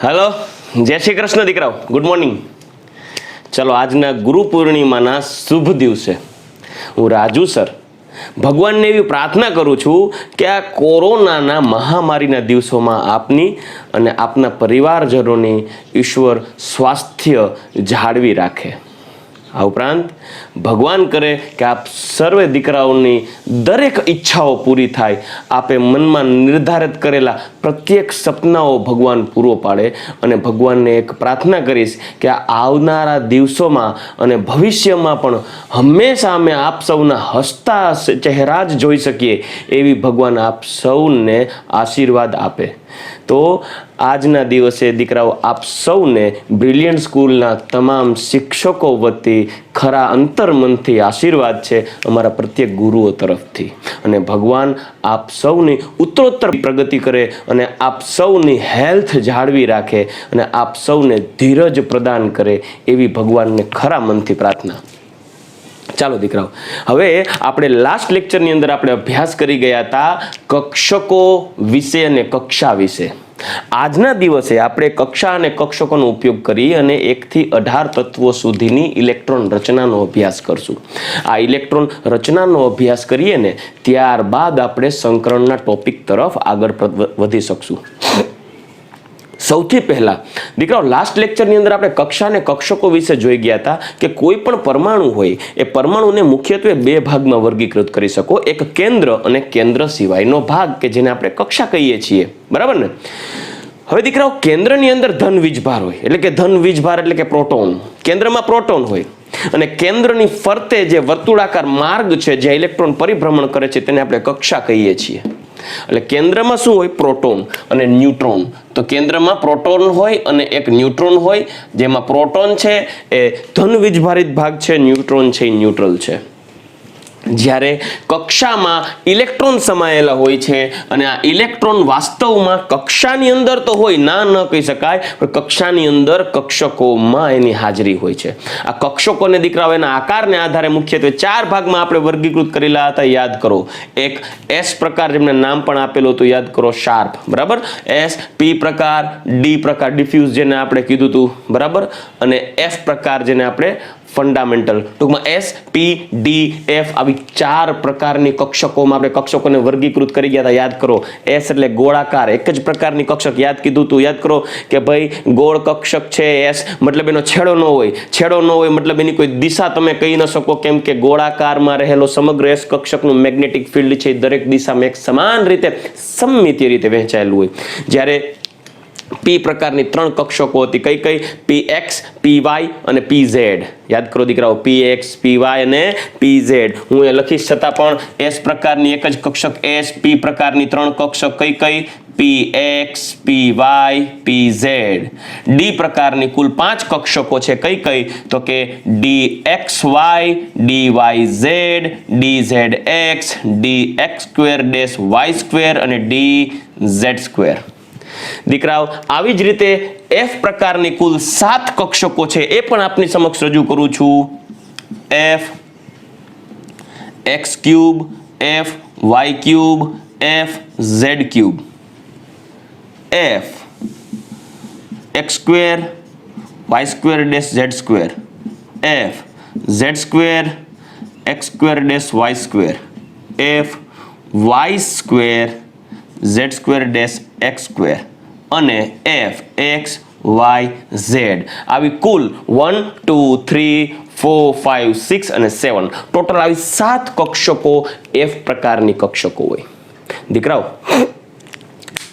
Hello जय श्री कृष्ण દીકરાઓ good morning. ચલો આજના ગુરુ પૂર્ણિમાના શુભ દિવસે હું રાજુ સર ભગવાનને એવી પ્રાર્થના કરું છું કે આ કોરોનાના મહામારીના દિવસોમાં આપની અને આપના પરિવારજનોની ઈશ્વર સ્વાસ્થ્ય જાળવી રાખે। આ ઉપરાંત ભગવાન કરે કે આપ સર્વે દીકરાઓની દરેક ઈચ્છાઓ પૂરી થાય, આપે મનમાં નિર્ધારિત કરેલા પ્રત્યેક સપનાઓ ભગવાન પૂરો પાડે। અને ભગવાનને એક પ્રાર્થના કરીશ કે આવનારા દિવસોમાં અને ભવિષ્યમાં પણ હંમેશા અમે આપ સૌના હસતા ચહેરા જ જોઈ શકીએ એવી ભગવાન આપ સૌને આશીર્વાદ આપે। તો આજના દિવસે દીકરાઓ આપ સૌને બ્રિલિયન્ટ સ્કૂલના તમામ શિક્ષકો વતી ખરા અંતરમનથી આશીર્વાદ છે અમારા પ્રત્યેક ગુરુઓ તરફથી। અને ભગવાન આપ સૌની ઉત્તરોત્તર પ્રગતિ કરે અને આપ સૌની હેલ્થ જાળવી રાખે અને આપ સૌને ધીરજ પ્રદાન કરે એવી ભગવાનને ખરા મનથી પ્રાર્થના। ચાલો દીકરાઓ, હવે આપણે લાસ્ટ લેક્ચરની અંદર આપણે અભ્યાસ કરી ગયા હતા કક્ષકો વિશે અને કક્ષા વિશે। આજના દિવસે આપણે કક્ષા અને કક્ષકોનો ઉપયોગ કરી અને 1 થી 18 તત્વો સુધીની ઇલેક્ટ્રોન રચનાનો અભ્યાસ કરશું। આ ઇલેક્ટ્રોન રચનાનો અભ્યાસ કરીએ ને ત્યારબાદ આપણે સંકરણના ટોપિક તરફ આગળ વધી શકશું। સૌથી પહેલા દીકરાઓ લાસ્ટ લેક્ચરની અંદર આપણે કક્ષા અને કક્ષકો વિશે જોઈ ગયા હતા કે કોઈ પણ પરમાણુ હોય એ પરમાણુને મુખ્યત્વે 2 ભાગમાં વર્ગીકૃત કરી શકો, એક કેન્દ્ર અને કેન્દ્ર સિવાયનો ભાગ કે જેને આપણે કક્ષા કહીએ છીએ, બરાબર ને। હવે દીકરાઓ કેન્દ્રની અંદર ધન વીજભાર હોય એટલે કે ધન વીજભાર એટલે કે પ્રોટોન, કેન્દ્રમાં પ્રોટોન હોય અને કેન્દ્રની ફરતે જે વર્તુળાકાર માર્ગ છે જે ઇલેક્ટ્રોન પરિભ્રમણ કરે છે તેને આપણે કક્ષા કહીએ છીએ। એટલે કેન્દ્રમાં શું હોય? પ્રોટોન અને ન્યુટ્રોન। તો કેન્દ્રમાં પ્રોટોન હોય અને એક ન્યુટ્રોન હોય, જેમાં પ્રોટોન છે એ ધન વીજભારિત ભાગ છે, ન્યુટ્રોન છે એ ન્યુટ્રલ છે। જ્યારે કક્ષામાં ઇલેક્ટ્રોન સમાયેલા હોય છે અને આ ઇલેક્ટ્રોન વાસ્તવમાં કક્ષાની અંદર તો હોય ના ન કહી શકાય, પણ કક્ષાની અંદર કક્ષકોમાં એની હાજરી હોય છે। આ કક્ષકોને દીકરાઓ એના આકારને આધારે મુખ્યત્વે 4 ભાગમાં આપણે વર્ગીકૃત કરેલા હતા, યાદ કરો। એક એસ પ્રકાર, જેમને નામ પણ આપેલું હતું, યાદ કરો, શાર્પ, બરાબર। એસ, પી પ્રકાર, ડી પ્રકાર ડિફ્યુઝ જેને આપણે કીધું હતું, બરાબર, અને એફ પ્રકાર જેને આપણે ફંડામેન્ટલ, ટૂંકમાં એસ, પી, ડી, એફ આવી 4 પ્રકારની કક્ષકોમાં આપણે કક્ષકોને વર્ગીકૃત કરી ગયા હતા, યાદ કરો। એસ એટલે ગોળાકાર, એક જ પ્રકારની કક્ષક, યાદ કીધું તું, યાદ કરો કે ભાઈ ગોળ કક્ષક છે એસ, મતલબ એનો છેડો ન હોય, છેડો ન હોય મતલબ એની કોઈ દિશા તમે કહી ન શકો, કેમ કે ગોળાકારમાં રહેલો સમગ્ર એસ કક્ષકનું મેગ્નેટિક ફિલ્ડ છે દરેક દિશામાં એક સમાન રીતે સમમિતીય રીતે વહેંચાયેલું હોય। જ્યારે પી પ્રકારની 3 કક્ષકો હતી, કઈ કઈ? પી એક્સ, પી વાય અને પી ઝેડ, યાદ કરો દીકરાઓ, પી એક્સ, પી વાય અને પી ઝેડ। હું એ લખીશ છતાં પણ એસ પ્રકારની એક જ કક્ષક એસ, પી પ્રકારની 3 કક્ષક કઈ કઈ? P X, P Y, P Z. D પ્રકારની કુલ 5 કક્ષકો છે, કઈ કઈ? તો કે D X Y, D Y Z, D Z X, D X square dash Y square અને ડી ઝેડ સ્ક્વેર। દીકરાઓ આવી જ રીતે એફ પ્રકારની કુલ 7 કક્ષકો છે, એ પણ આપની સમક્ષ રજૂ કરું છું। F X cube, F Y cube, F Z cube, F X square, Y square dash Z square, F Z square, X square dash Y square, F Y square, Z square dash X square અને F X Y Z. આવી કુલ 1 2 3 4 5 6 અને 7 total આવી 7 કક્ષકો F પ્રકારની કક્ષકો હોય। દીકરાઓ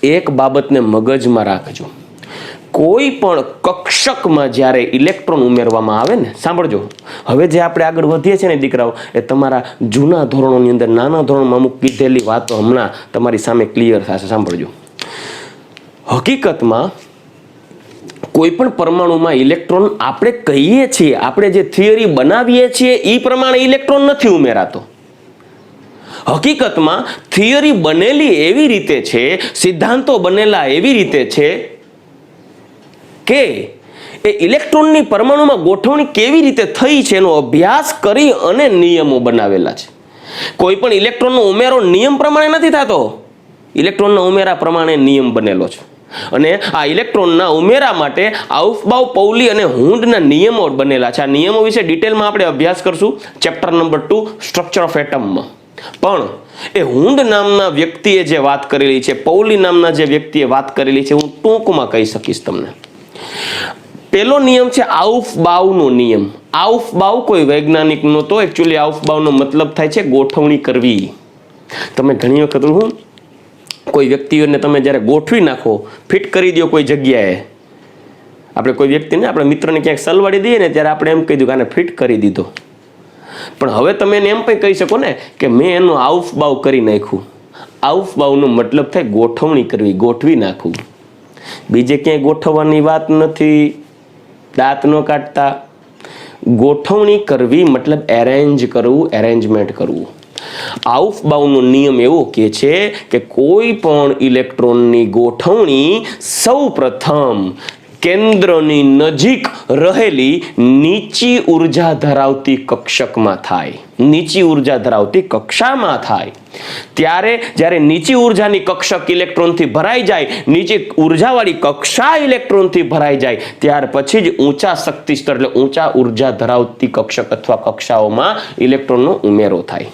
એક બાબતને મગજમાં રાખજો, કોઈ પણ કક્ષકમાં જ્યારે ઇલેક્ટ્રોન ઉમેરવામાં આવે ને, સાંભળજો, હવે જે આપણે આગળ વધીએ છીએ ને દીકરાઓ, એ તમારા જૂના ધોરણોની અંદર નાના ધોરણમાં અમુક કીધેલી વાતો હમણાં તમારી સામે ક્લિયર થશે, સાંભળજો। હકીકતમાં કોઈ પણ પરમાણુમાં ઇલેક્ટ્રોન આપણે કહીએ છીએ, આપણે જે થિયરી બનાવીએ છીએ એ પ્રમાણે ઇલેક્ટ્રોન નથી ઉમેરાતો। હકીકતમાં થિયરી બનેલી એવી રીતે છે, સિદ્ધાંતો બનેલા એવી રીતે છે કે એ ઇલેક્ટ્રોનની પરમાણુમાં ગોઠવણી કેવી રીતે થઈ છે એનો અભ્યાસ કરી અને નિયમો બનાવેલા છે। કોઈ પણ ઇલેક્ટ્રોનનો ઉમેરો નિયમ પ્રમાણે નથી થતો, ઇલેક્ટ્રોનના ઉમેરા પ્રમાણે નિયમ બનેલો છે। અને આ ઇલેક્ટ્રોનના ઉમેરા માટે આઉફબાઉ પૌલી અને હુન્ડના નિયમો બનેલા છે. આ નિયમો વિશે ડિટેલમાં આપણે અભ્યાસ કરશું ચેપ્ટર નંબર 2 સ્ટ્રક્ચર ઓફ એટમમાં. પણ એ હુન્ડ નામના વ્યક્તિએ જે વાત કરેલી છે, પૌલી નામના જે વ્યક્તિએ વાત કરેલી છે, હું ટૂંકમાં કહી શકીશ તમને. પહેલો નિયમ છે આઉફબાઉનો નિયમ. આઉફબાઉ કોઈ વૈજ્ઞાનિક નહોતો. એકચ્યુઅલી આઉફબાઉનો મતલબ થાય છે ગોઠવણી કરવી. તમે ઘણી વખત કોઈ વ્યક્તિઓને તમે જ્યારે ગોઠવી નાખો, ફિટ કરી દો કોઈ જગ્યાએ, આપણે કોઈ વ્યક્તિને, આપણે મિત્રને ક્યાંક સલવાડી દઈએ ને ત્યારે આપણે એમ કહી દઉં કે આને ફિટ કરી દીધો. પણ હવે તમે એને એમ પણ કહી શકો ને કે મેં એનું આઉફબાઉ કરી નાખ્યું. આઉફબાઉનો મતલબ થાય ગોઠવણી કરવી, ગોઠવી નાખવું. બીજે ક્યાંય ગોઠવવાની વાત નથી. દાંત ન કાઢતા. ગોઠવણી કરવી મતલબ એરેન્જ કરવું, એરેન્જમેન્ટ કરવું. આઉફબાઉનો નિયમ એવો કહે છે કે કોઈ પણ ઇલેક્ટ્રોનની ગોઠવણી સૌ પ્રથમ કેન્દ્રની નજીક રહેલી નીચી ઉર્જા ધરાવતી કક્ષકમાં થાય, નીચી ઉર્જા ધરાવતી કક્ષામાં થાય. ત્યારે જ્યારે નીચી ઉર્જાની કક્ષક ઇલેક્ટ્રોનથી ભરાઈ જાય, નીચી ઉર્જાવાળી કક્ષા ઇલેક્ટ્રોનથી ભરાઈ જાય, ત્યાર પછી જ ઊંચા શક્તિ સ્તર એટલે ઊંચા ઉર્જા ધરાવતી કક્ષક અથવા કક્ષાઓમાં ઇલેક્ટ્રોનનો ઉમેરો થાય.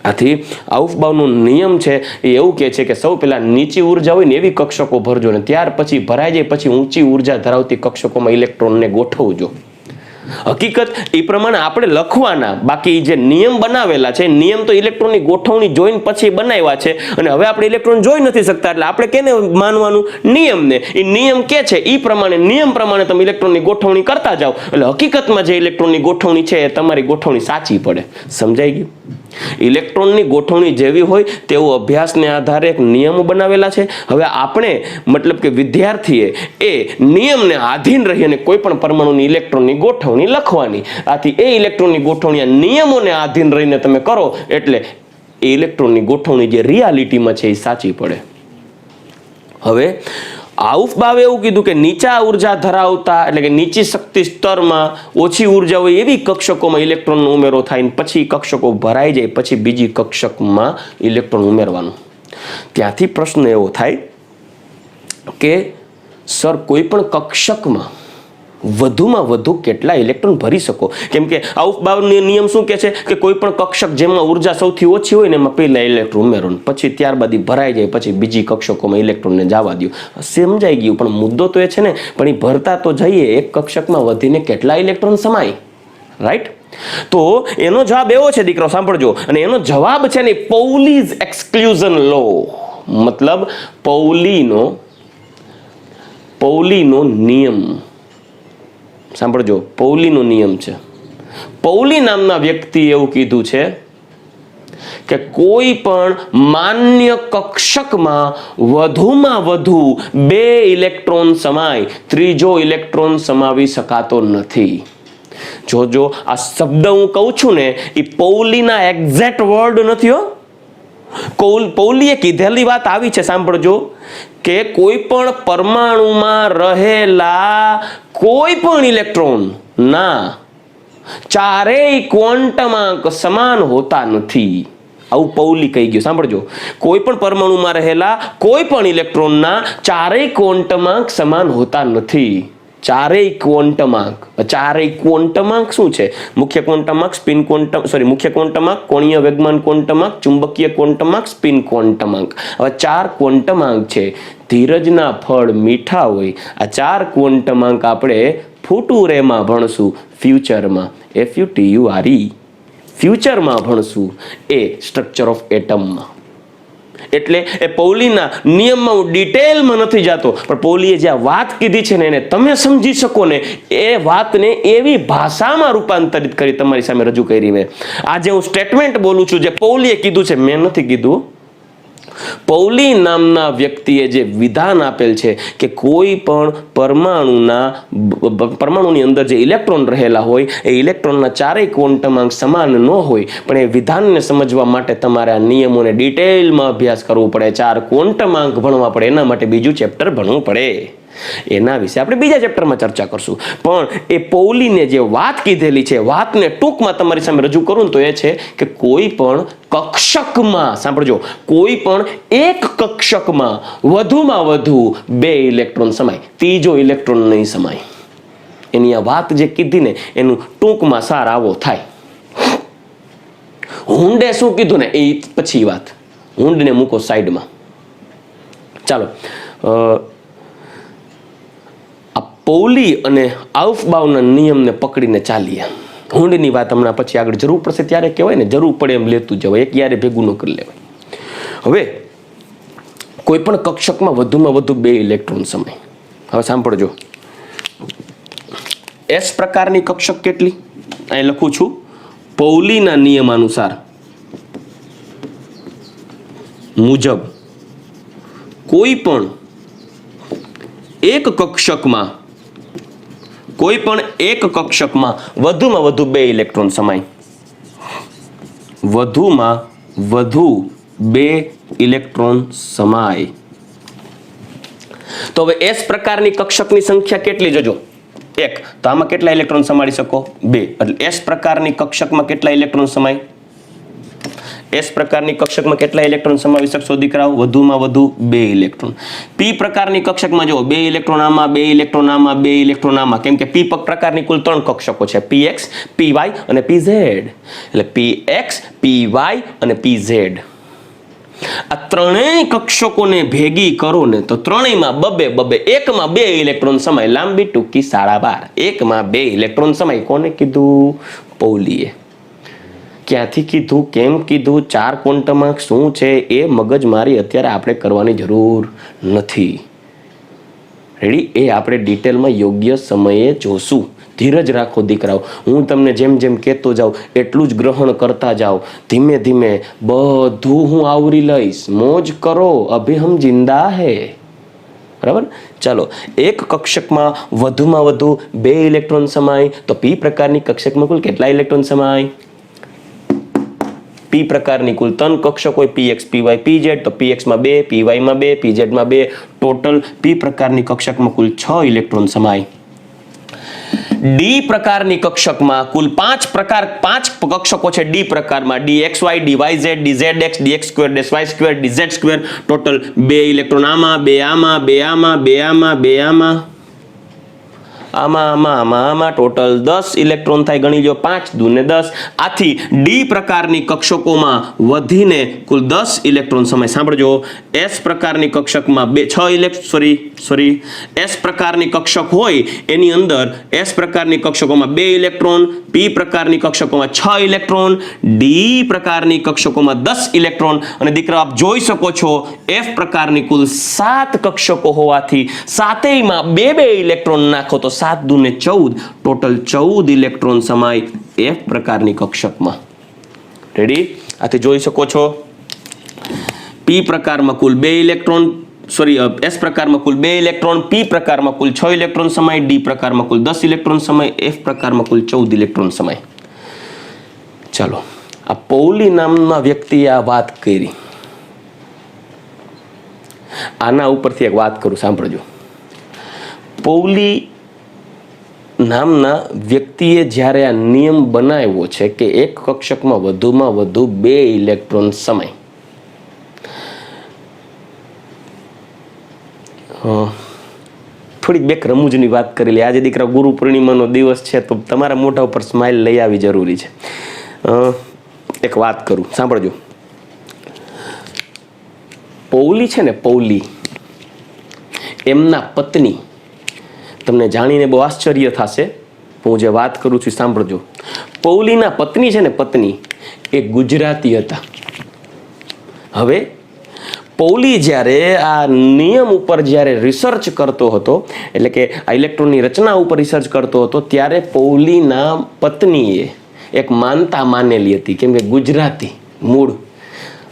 આથી આઉફબાઉનો નિયમ છે એ એવું કહે છે કે સૌ પહેલા નીચી ઉર્જા હોય ને એવી કક્ષકો ભરજો ને ત્યાર પછી ભરાઈ જાય પછી ઊંચી ઉર્જા ધરાવતી કક્ષકોમાં ઇલેક્ટ્રોનને ગોઠવજો. હકીકત એ પ્રમાણે આપણે લખવાના, બાકી જે નિયમ બનાવેલા છે, નિયમ તો ઇલેક્ટ્રોનની ગોઠવણી જોઈને પછી બનાવ્યા છે અને હવે આપણે ઇલેક્ટ્રોન જોઈ નથી શકતા એટલે આપણે કેને માનવાનું? નિયમને. એ નિયમ કે છે એ પ્રમાણે, નિયમ પ્રમાણે તમે ઇલેક્ટ્રોનની ગોઠવણી કરતા જાઓ એટલે હકીકતમાં જે ઇલેક્ટ્રોનની ગોઠવણી છે એ તમારી ગોઠવણી સાચી પડે. સમજાઈ ગયું? ઇલેક્ટ્રોનની ગોઠવણી જેવી હોય તેવો અભ્યાસને આધારે એક નિયમો બનાવેલા છે. હવે આપણે મતલબ કે વિદ્યાર્થીએ એ નિયમને આધીન રહી અને કોઈ પણ પરમાણુની ઇલેક્ટ્રોનની ગોઠવણી લખવાની. આથી એ ઇલેક્ટ્રોનની ગોઠવણી નિયમોને આધીન રહીને તમે કરો એટલે એ ઇલેક્ટ્રોનની ગોઠવણી જે રિયાલિટીમાં છે એ સાચી પડે. હવે આઉફબાવે એવું કીધું કે નીચા ઉર્જા ધરાવતા એટલે કે નીચી શક્તિ સ્તરમાં ઓછી ઉર્જા હોય એવી કક્ષકોમાં ઇલેક્ટ્રોનનો ઉમેરો થાય ને પછી કક્ષકો ભરાઈ જાય પછી બીજી કક્ષકમાં ઇલેક્ટ્રોન ઉમેરવાનું. ત્યાંથી પ્રશ્ન એવો થાય કે સર કોઈ પણ કક્ષકમાં વધુમાં વધુ કેટલા ઇલેક્ટ્રોન ભરી શકો? કેમ કે આઉફબાઉનો નિયમ શું કહે છે કે કોઈ પણ કક્ષક જેમાં ઉર્જા સૌથી ઓછી હોય ને એમાં પહેલા ઇલેક્ટ્રોન ઉમેરો, પછી ત્યારબાદ ભરાઈ જાય પછી બીજી કક્ષકોમાં ઇલેક્ટ્રોનને જવા દો. સમજાઈ ગયું? પણ મુદ્દો તો એ છે ને, પણ એ ભરતા તો જઈએ એક કક્ષકમાં વધીને કેટલા ઇલેક્ટ્રોન સમાય, રાઈટ? તો એનો જવાબ એવો છે દીકરો, સાંભળજો, અને એનો જવાબ છે ને પૌલીઝ એક્સક્લુઝન લો, મતલબ પૌલીનો નિયમ. સાંભળજો, પૌલીનો નિયમ છે. પૌલી નામના વ્યક્તિ એવું કીધું છે કે કોઈ પણ માન્ય કક્ષકમાં વધુમાં વધુ 2 ઇલેક્ટ્રોન સમાય, ત્રીજો ઇલેક્ટ્રોન સમાવી શકાતો નથી. જોજો આ શબ્દ હું કહું છું ને એ પૌલીના એક્ઝેક્ટ વર્ડ નથી હો. પૌલીએ કીધેલી વાત આવી છે, સાંભળજો, કે કોઈ પણ પરમાણુમાં રહેલા કોઈ પણ ઇલેક્ટ્રોન ના ચારેય ક્વોન્ટમાંક સમાન હોતા નથી. આવું પૌલી કહી ગયો. સાંભળજો, કોઈ પણ પરમાણુમાં રહેલા કોઈ પણ ઇલેક્ટ્રોનના ચારેય ક્વોન્ટમાંક સમાન હોતા નથી. ચારેય ક્વોન્ટમાંક. ચારેય ક્વોન્ટમાંક શું છે? મુખ્ય ક્વોન્ટમાંક, સ્પિન ક્વોન્ટમ, મુખ્ય ક્વોન્ટમાંક, કોણીય વેગમાન ક્વોન્ટમાંક, ચુંબકીય ક્વોન્ટમાંક, સ્પિન ક્વોન્ટમાંક. આવા 4 ક્વોન્ટમાંક છે. ધીરજના ફળ મીઠા હોય. આ 4 ક્વોન્ટમાંક આપણે ફુટુરેમાં ભણશું, ફ્યુચરમાં, FUTURE, ફ્યુચરમાં ભણશું એ સ્ટ્રક્ચર ઓફ એટમમાં. એટલે એ પૌલીના નિયમમાં હું ડિટેલમાં નથી જતો, પણ પૌલીએ જે વાત કીધી છે ને એને તમે સમજી શકો ને એ વાતને એવી ભાષામાં રૂપાંતરિત કરી તમારી સામે રજૂ કરી મેં. આજે હું સ્ટેટમેન્ટ બોલું છું જે પૌલીએ કીધું છે, મેં નથી કીધું. પૌલી નામના વ્યક્તિએ જે વિધાન આપેલ છે કે કોઈ પણ પરમાણુની અંદર જે ઇલેક્ટ્રોન રહેલા હોય એ ઇલેક્ટ્રોનના ચારેય ક્વોન્ટમાંક સમાન ન હોય, પણ એ વિધાનને સમજવા માટે તમારે આ નિયમોને ડિટેલમાં અભ્યાસ કરવો પડે, 4 ક્વોન્ટમાંક ભણવા પડે, એના માટે બીજું ચેપ્ટર ભણવું પડે. એના વિશે આપણે બીજા ચેપ્ટરમાં ચર્ચા કરશું. પણ એ પૌલીને જે વાત કીધેલી છે, વાતને ટૂંકમાં તમારી સામે રજૂ કરું ને તો એ છે કે કોઈ પણ કક્ષકમાં, સાંભળજો, કોઈ પણ એક કક્ષકમાં વધુમાં વધુ 2 ઇલેક્ટ્રોન સમાય, ત્રીજો ઇલેક્ટ્રોન નહીં સમાય. એની આ વાત જે કીધી ને એનું ટૂંકમાં સાર આવો થાય. હુંડે શું કીધું ને એ પછી વાત, હુંડને મૂકો સાઈડમાં. ચાલો, આ પૌલી અને આઉફબાઉના નિયમને પકડીને ચાલીએ. હુંડની વાત હમણાં પછી આગળ જરૂર પડશે ત્યારે કહેવાય ને, જરૂર પડે એમ લેતું જવાય, એક યારે ભેગું ન કરી લેવાય. હવે કોઈ પણ કક્ષકમાં વધુમાં વધુ 2 ઇલેક્ટ્રોન સમાય. હવે સાંભળજો, S પ્રકારની કક્ષક કેટલી? અહીં લખું છું, પૌલીના નિયમાનુસાર મુજબ કોઈ પણ એક કક્ષકમાં વધુમાં વધુ 2 ઇલેક્ટ્રોન સમાય. વધુમાં વધુ 2 ઇલેક્ટ્રોન સમાય. તો હવે S પ્રકારની કક્ષકની સંખ્યા કેટલી જોજો? 1. તો આમાં કેટલા ઇલેક્ટ્રોન સમાડી શકો? 2. એટલે S પ્રકારની કક્ષકમાં કેટલા ઇલેક્ટ્રોન સમાય? S પ્રકારની કક્ષકમાં કેટલા ઇલેક્ટ્રોન સમાવી શકશો દીકરાઓ? વધુમાં વધુ 2 ઇલેક્ટ્રોન. P પ્રકારની કક્ષકમાં જો 2 ઇલેક્ટ્રોન આમાં, 2 ઇલેક્ટ્રોન આમાં, 2 ઇલેક્ટ્રોન આમાં, કેમ કે P પ્રકારની કુલ 3 કક્ષકો છે, PX, PY અને PZ. એટલે PX, PY અને PZ. આ ત્રણેય કક્ષકોને ભેગી કરો ને તો ત્રણેયમાં બબે એકમાં 2 ઇલેક્ટ્રોન સમાય. લાંબી ટૂંકી 12.5. એકમાં 2 ઇલેક્ટ્રોન સમાય. કોને કીધું? પૌલીએ. ક્યાંથી કીધું, કેમ કીધું, 4 ક્વોન્ટમ શું છે એ મગજ મારી અત્યારે આપણે કરવાની જરૂર નથી. રેડી? એ આપણે ડિટેલમાં યોગ્ય સમયે જોશું. ધીરજ રાખો દીકરાઓ. હું તમને જેમ જેમ કહેતો જાઉં એટલું જ ગ્રહણ કરતા જાઓ. ધીમે ધીમે બધું હું આવરી લઈશ. મોજ કરો, અભી હમ જિંદા હે. બરાબર? ચાલો, એક કક્ષકમાં વધુમાં વધુ 2 ઇલેક્ટ્રોન સમાય તો P પ્રકારની કક્ષકમાં કુલ કેટલા ઇલેક્ટ્રોન સમાય? P પ્રકારની કુલ 3 કક્ષક હોય, PX, PY, PZ. તો PX માં 2, PY માં 2, PZ માં 2. ટોટલ P પ્રકારની કક્ષકમાં કુલ 6 ઇલેક્ટ્રોન સમાય. D પ્રકારની કક્ષકમાં કુલ 5 કક્ષકો છે. D પ્રકારમાં DXY, DYZ, DZX, DX2, DY2, DZ2. Total 2 electron આમાં, 2 આમાં, 2 આમાં, 2 આમાં, 2 આમાં, આમાં ટોટલ 10 ઇલેક્ટ્રોન થાય. ગણી લો, 5 દુ ને 10. આથી D પ્રકારની કક્ષકોમાં વધીને કુલ 10 ઇલેક્ટ્રોન સમાય. સાંભળજો, S પ્રકારની કક્ષકમાં S પ્રકારની કક્ષક હોય એની અંદર S પ્રકારની કક્ષકોમાં 2 ઇલેક્ટ્રોન, P પ્રકારની કક્ષકોમાં 6 ઇલેક્ટ્રોન, D પ્રકારની કક્ષકોમાં 10 ઇલેક્ટ્રોન. અને દીકરા આપ જોઈ શકો છો F પ્રકારની કુલ 7 કક્ષકો હોવાથી સાતેયમાં 2 ઇલેક્ટ્રોન નાખો તો 7 દુ ને 14. ટોટલ 14 ઇલેક્ટ્રોન સમાય F પ્રકારની કક્ષકમાં. રેડી? આથી જોઈ શકો છો P પ્રકારમાં કુલ 2 ઇલેક્ટ્રોન, S પ્રકારમાં કુલ 2 ઇલેક્ટ્રોન, P પ્રકારમાં કુલ 6 ઇલેક્ટ્રોન સમાય, D પ્રકારમાં કુલ 10 ઇલેક્ટ્રોન સમાય, F પ્રકારમાં કુલ 14 ઇલેક્ટ્રોન સમાય. ચાલો, આ પૌલી નામના વ્યક્તિએ આ વાત કરી. આના ઉપરથી એક વાત કરું, સાંભળજો. પૌલી નામના વ્યક્તિએ જ્યારે આ નિયમ બનાવ્યો છે કે એક કક્ષકમાં વધુમાં વધુ 2 ઇલેક્ટ્રોન સમાય, થોડીક બેક રમૂજની વાત કરી લે. આજે દીકરા ગુરુ પૂર્ણિમાનો દિવસ છે તો તમારા મોઢા ઉપર સ્માઇલ લઈ આવી જરૂરી છે. એક વાત કરું, સાંભળજો. પૌલી છે ને, પૌલી, એમના પત્ની, તમને જાણીને બહુ આશ્ચર્ય થશે, હું જે વાત કરું છું સાંભળજો. પૌલીના પત્ની છે ને, પત્ની એ ગુજરાતી હતા. હવે પૌલી જ્યારે આ નિયમ ઉપર જ્યારે રિસર્ચ કરતો હતો, એટલે કે આ ઇલેક્ટ્રોનની રચના ઉપર રિસર્ચ કરતો હતો, ત્યારે પૌલીના પત્નીએ એક માનતા માનેલી હતી. કેમ કે ગુજરાતી મૂળ,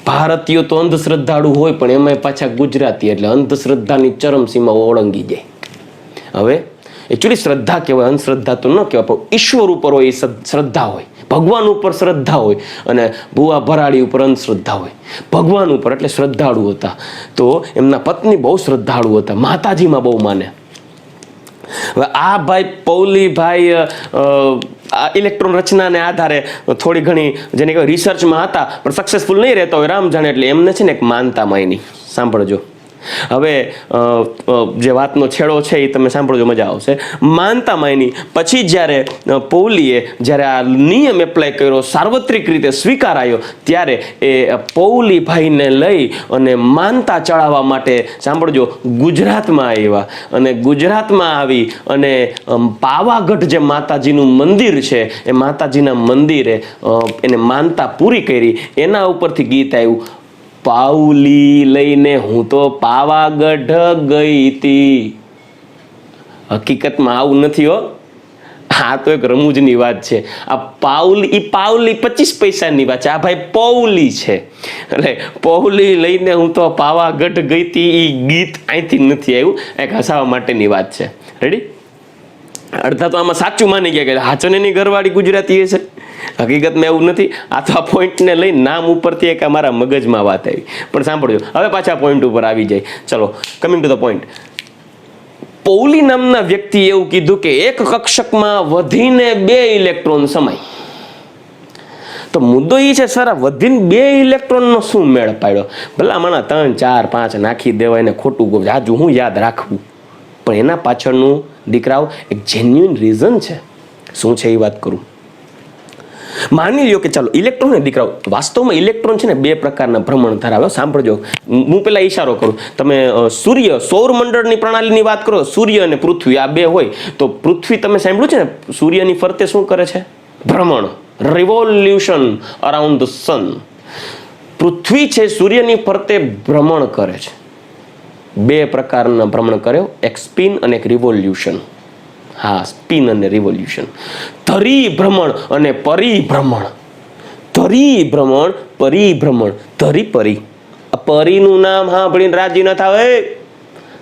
ભારતીયો તો અંધશ્રદ્ધાળુ હોય પણ એમાં પાછા ગુજરાતી, એટલે અંધશ્રદ્ધાની ચરમસીમાઓ ઓળંગી જાય. હવે એકચ્યુઅલી શ્રદ્ધા કહેવાય, અંધશ્રદ્ધા તો ન કહેવાય, પણ ઈશ્વર ઉપર હોય એ શ્રદ્ધા હોય, ભગવાન ઉપર શ્રદ્ધા હોય, અને ભુવા ભરાડી ઉપર અંધશ્રદ્ધા હોય. ભગવાન ઉપર એટલે શ્રદ્ધાળુ હતા. તો એમના પત્ની બહુ શ્રદ્ધાળુ હતા, માતાજીમાં બહુ માને. હવે આ ભાઈ પૌલીભાઈ ઇલેક્ટ્રોન રચનાને આધારે થોડી ઘણી જેને કહેવાય રિસર્ચમાં હતા પણ સક્સેસફુલ નહીં રહેતા હોય રામ જાણે, એટલે એમને છે ને એક માનતા માંયની. સાંભળજો હવે જે વાતનો છેડો છે એ તમે સાંભળજો, મજા આવશે. માનતા માંયની પછી જ્યારે પૌલીએ જ્યારે આ નિયમ એપ્લાય કર્યો, સાર્વત્રિક રીતે સ્વીકારાયો, ત્યારે એ પૌલીભાઈને લઈ અને માનતા ચડાવવા માટે સાંભળજો ગુજરાતમાં આવ્યા. અને ગુજરાતમાં આવી અને પાવાગઢ જે માતાજીનું મંદિર છે એ માતાજીના મંદિરે એને માનતા પૂરી કરી. એના ઉપરથી ગીત આવ્યું, પાઉલી લઈને હું તો પાવાગઢ ગઈ હતી. હકીકતમાં આવું નથી હો, આ તો એક રમૂજની વાત છે. આ પાઉલી 25 પૈસાની વાત છે. આ ભાઈ પૌલી છે, એટલે પૌલી લઈને હું તો પાવાગઢ ગઈ હતી. એ ગીત અહીંથી નથી આવ્યું, એક હસાવવા માટેની વાત છે. રેડી? અડધા તો આમાં સાચું માની ગયા કે હાચનેની ઘરવાળી ગુજરાતી છે. હકીકતમાં એવું નથી. આ તો આ પોઈન્ટને લઈ નામ ઉપરથી એક અમારા મગજમાં વાત આવી. પણ સાંભળજો, હવે પાછા પોઈન્ટ ઉપર આવી જાય. ચલો, coming to the point. Pauli નામના વ્યક્તિએ એવું કીધું કે એક કક્ષકમાં વધીને 2 ઇલેક્ટ્રોન સમાય. તો મુદ્દો એ છે સર, વધીને 2 ઇલેક્ટ્રોનનો શું મેળ પાડ્યો? ભલા મને 3, 4, 5 નાખી દેવાય ને ખોટું ગો આજુ હું યાદ રાખવું. પણ એના પાછળનું દીકરાઓ એક જેન્યુઇન રીઝન છે. શું છે એ વાત કરું. માની લ્યો કે ચાલો ઇલેક્ટ્રોન ને દીકરાઓ, વાસ્તવમાં ઇલેક્ટ્રોન છે ને 2 પ્રકારના ભ્રમણ ધરાવે. સાંભળજો, હું પેલા ઈશારો કરું. તમે સૂર્ય સૌરમંડળની પ્રણાલીની વાત કરો, સૂર્ય અને પૃથ્વી આ 2 હોય તો પૃથ્વી તમે સાંભળ્યું છે ને સૂર્યની ફરતે શું કરે છે? ભ્રમણ, રિવોલ્યુશન અરાઉન્ડ ધ સન. પૃથ્વી છે સૂર્યની ફરતે ભ્રમણ કરે છે. 2 પ્રકારના ભ્રમણ કર્યો, એક સ્પિન અને એક રિવોલ્યુશન. હા, સ્પિન અને રિવોલ્યુશન. ધરી ભ્રમણ અને પરિભ્રમણ. ધરી ભ્રમણ, પરિભ્રમણ. ધરી પરી. આ પરીનું નામ સાંભળીને રાજી ન થાવ.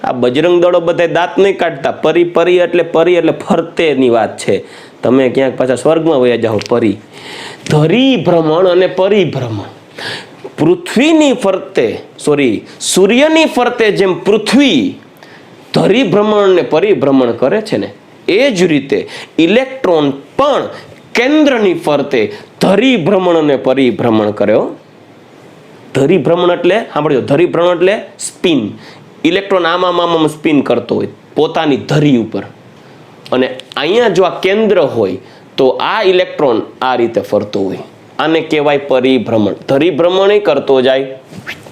આ બજરંગ દળો બધા દાંત નહીં કાઢતા. પરી એટલે ફરતેની વાત છે. તમે ક્યાંક પાછા સ્વર્ગમાં વયા જાઓ. પરી, ધરી ભ્રમણ અને પરિભ્રમણ. પૃથ્વીની ફરતે સૂર્યની ફરતે જેમ પૃથ્વી ધરી ભ્રમણ ને પરિભ્રમણ કરે છે ને, એ જ રીતે ઇલેક્ટ્રોન પણ કેન્દ્રની ફરતે ધરી ભ્રમણ અને પરિભ્રમણ કર્યો. ધરી ભ્રમણ એટલે સાંભળજો, ધરી ભ્રમણ એટલે સ્પિન. ઇલેક્ટ્રોન આમાં સ્પિન કરતો હોય પોતાની ધરી ઉપર, અને અહીંયા જો આ કેન્દ્ર હોય તો આ ઇલેક્ટ્રોન આ રીતે ફરતો હોય. આને કહેવાય પરિભ્રમણ. ધરી ભ્રમણ કરતો જાય,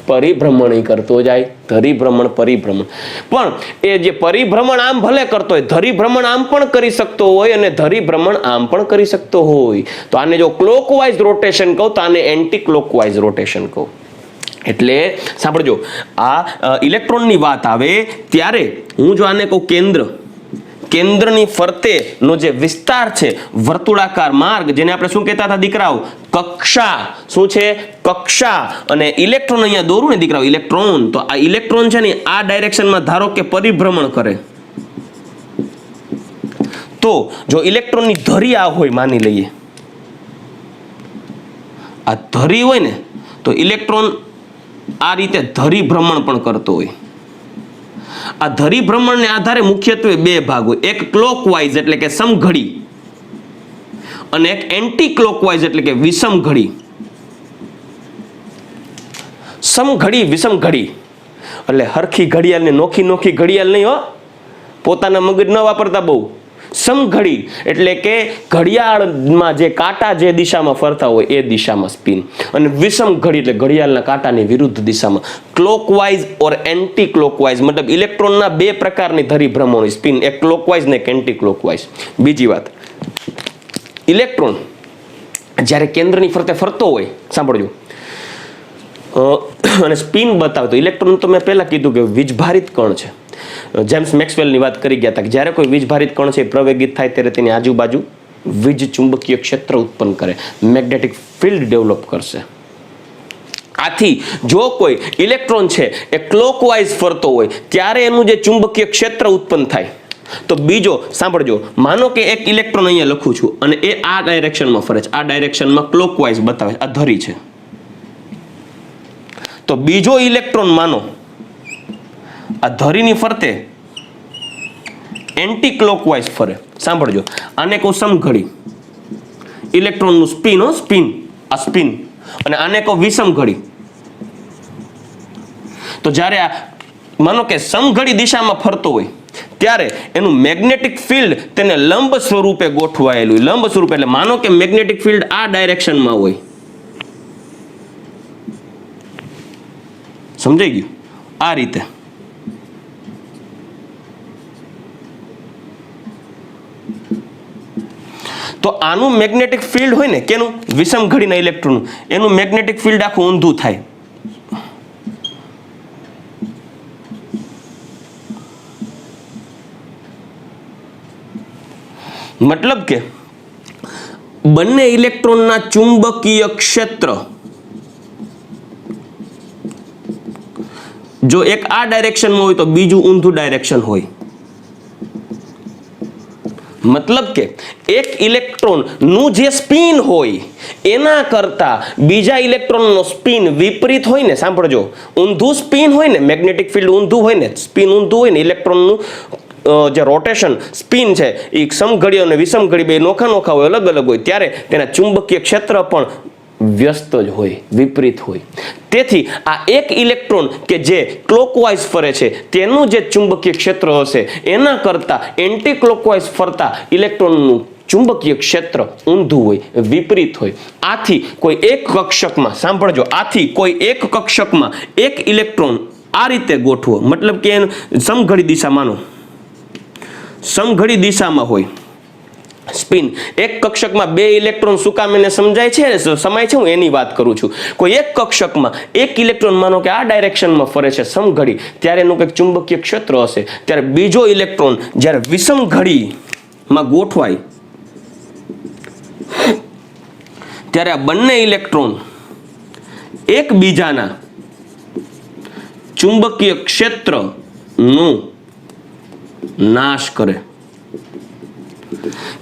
પરિભ્રમણ કરતો જાય, ધરીભ્રમણ પરિભ્રમણ. પણ એ જે પરિભ્રમણ આમ ભલે કરતો હોય, ધરીભ્રમણ આમ પણ કરી શકતો હોય અને ધરીભ્રમણ આમ પણ કરી શકતો હોય. તો આને જો ક્લોકવાઇઝ રોટેશન કહું તો આને એન્ટી ક્લોકવાઇઝ રોટેશન કહું. એટલે સાંભળજો, આ ઇલેક્ટ્રોનની વાત આવે ત્યારે હું જો આને કહું કેન્દ્રની ફરતેનો જે વિસ્તાર છે, વર્તુળાકાર માર્ગ, જેને આપણે શું કહેતા હતા દીકરાઓ? કક્ષા. શું છે? કક્ષા. અને ઇલેક્ટ્રોન અહીંયા દોરું ને દીકરાઓ, ઇલેક્ટ્રોન. તો આ ઇલેક્ટ્રોન છે ને આ ડાયરેક્શનમાં ધારો કે પરિભ્રમણ કરે, તો જો ઇલેક્ટ્રોનની ધરી આ હોય, માની લઈએ આ ધરી હોય ને, તો ઇલેક્ટ્રોન આ રીતે ધરી ભ્રમણ પણ કરતો હોય. આ ધરી ભ્રમણને આધારે મુખ્યત્વે 2 ભાગ હોય. એક ક્લોકવાઇઝ એટલે કે સમઘડી, અને એક એન્ટી ક્લોકવાઇઝ એટલે કે વિષમ ઘડી. સમઘડી, વિષમ ઘડી એટલે હરખી ઘડિયાળ ને નોખી ઘડિયાળ નહીં હો, પોતાના મગજ ન વાપરતા બહુ. સમઘડી એટલે કે ઘડિયાળમાં જે કાંટા જે દિશામાં ફરતા હોય એ દિશામાં સ્પિન, અને વિષમ ઘડી એટલે ઘડિયાળના કાંટાની વિરુદ્ધ દિશામાં. ક્લોકવાઇઝ ઓર એન્ટી ક્લોકવાઇઝ મતલબ ઇલેક્ટ્રોનના 2 પ્રકારની ધરી ભ્રમણ હોય, સ્પિન, એક ક્લોકવાઇઝ ને એક એન્ટી ક્લોકવાઇઝ. બીજી વાત, ઇલેક્ટ્રોન જ્યારે કેન્દ્રની ફરતે ફરતો હોય, સાંભળજો, અને સ્પિન બતાવતો ઇલેક્ટ્રોન, તો મેં પહેલા કીધું કે વીજભારિત કણ છે. જેમ્સ મેક્સવેલની વાત કરી ગયા હતા કે જ્યારે કોઈ વીજભારિત કણ છે પ્રવેગિત થાય ત્યારે તેની આજુબાજુ વીજ ચુંબકીય ક્ષેત્ર ઉત્પન્ન કરે, મેગ્નેટિક ફિલ્ડ ડેવલપ કરશે. આથી જો કોઈ ઇલેક્ટ્રોન છે એ ક્લોકવાઇઝ ફરતો હોય ત્યારે એનું જે ચુંબકીય ક્ષેત્ર ઉત્પન્ન થાય. તો બીજો સાંભળજો, માનો કે એક ઇલેક્ટ્રોન અહીંયા લખું છું અને એ આ ડાયરેક્શનમાં ફરે છે, આ ડાયરેક્શનમાં ક્લોકવાઇઝ બતાવે છે, આ ધરી છે. તો બીજો ઇલેક્ટ્રોન માનો આ ધરીની ફરતે એન્ટી ક્લોકવાઇઝ ફરે. સાંભળજો, આને કહું સમઘડી, ઇલેક્ટ્રોનનું સ્પિન, સ્પિન, આ સ્પિન, અને આને કહું વિષમ ઘડી. તો જ્યારે આ માનો કે સમઘડી દિશામાં ફરતો હોય ત્યારે એનું મેગ્નેટિક ફિલ્ડ તેને લંબ સ્વરૂપે ગોઠવાયેલું. લંબ સ્વરૂપે એટલે માનો કે મેગ્નેટિક ફિલ્ડ આ ડાયરેક્શનમાં હોય. સમજાઈ ગયું? આ રીતે. તો આનું મેગ્નેટિક ફિલ્ડ હોય ને કેનું, વિષમ ઘડીના ઇલેક્ટ્રોનનું, એનું મેગ્નેટિક ફિલ્ડ આખું ઊંધું થાય. મતલબ કે બંને ઇલેક્ટ્રોનના ચુંબકીય ક્ષેત્ર જો એક આ ડાયરેક્શનમાં હોય તો બીજું ઊંધું ડાયરેક્શન હોય. મતલબ કે એક ઇલેક્ટ્રોનનું જે સ્પિન હોય એના કરતા બીજા ઇલેક્ટ્રોનનો સ્પિન વિપરીત હોય ને, સાંભળજો, ઊંધું સ્પિન હોય ને, મેગ્નેટિક ફિલ્ડ ઊંધું હોય ને, સ્પિન ઊંધું હોય ને, ઇલેક્ટ્રોનનું જે રોટેશન સ્પિન છે એ સમઘડી અને વિષમ ઘડી બે નોખા નોખા હોય, અલગ અલગ હોય, ત્યારે તેના ચુંબકીય ક્ષેત્ર પણ વ્યસ્ત જ હોય, વિપરીત હોય. તેથી આ એક ઇલેક્ટ્રોન કે જે ક્લોકવાઇઝ ફરે છે તેનું જે ચુંબકીય ક્ષેત્ર હશે એના કરતા એન્ટી ક્લોકવાઇઝ ફરતા ઇલેક્ટ્રોનનું ચુંબકીય ક્ષેત્ર ઊંધું હોય, વિપરીત હોય. આથી કોઈ એક કક્ષકમાં, સાંભળજો, આથી કોઈ એક કક્ષકમાં એક ઇલેક્ટ્રોન આ રીતે ગોઠવો, મતલબ કે સમઘડી દિશા માનો, સમઘડી દિશામાં હોય સ્પિન. એક કક્ષકમાં બે ઇલેક્ટ્રોન સુકામ એને સમજાય છે, સમાય છે, હું એની વાત કરું છું. કોઈ એક કક્ષકમાં એક ઇલેક્ટ્રોન માનો કે આ ડાયરેક્શનમાં ફરે છે સમઘડી, ત્યારે એનું કંઈક ચુંબકીય ક્ષેત્ર હશે. ત્યારે બીજો ઇલેક્ટ્રોન જ્યારે વિષમ ઘડીમાં ગોઠવાય ત્યારે આ બંને ઇલેક્ટ્રોન એકબીજાના ચુંબકીય ક્ષેત્રનો નાશ કરે.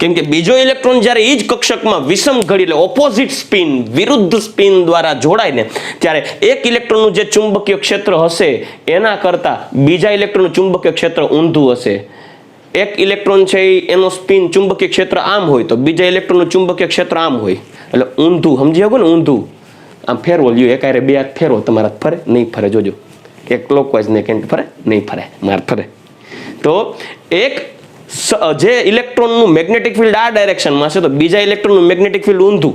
કેમ કે બીજો ઇલેક્ટ્રોન જ્યારે એ જ કક્ષકમાં વિષમ ઘડી એટલે ઓપોઝિટ સ્પિન, વિરુદ્ધ સ્પિન દ્વારા જોડાય ને, ત્યારે એક ઇલેક્ટ્રોનનું જે ચુંબકીય ક્ષેત્ર હશે એના કરતા બીજા ઇલેક્ટ્રોનનું ચુંબકીય ક્ષેત્ર ઊંધું હશે. એક ઇલેક્ટ્રોન છે એનો સ્પિન ચુંબકીય ક્ષેત્ર આમ હોય તો બીજા ઇલેક્ટ્રોનનું ચુંબકીય ક્ષેત્ર આમ હોય, એટલે ઊંધું. સમજી શકો ને? ઊંધું આમ ફેરવો લ્યો, એક હારે બે હાથ ફેરવો, તમારા ફરે નહીં ફરે, જોજો. એક ક્લોકવાઇઝ ને કેન્ટ ફરે નહીં ફરે, માર ફરે. તો એક જે ઇલેક્ટ્રોનનું મેગ્નેટિક ફિલ્ડ આ ડાયરેક્શનમાં છે તો બીજા ઇલેક્ટ્રોનનું મેગ્નેટિક ફિલ્ડ ઊંધું.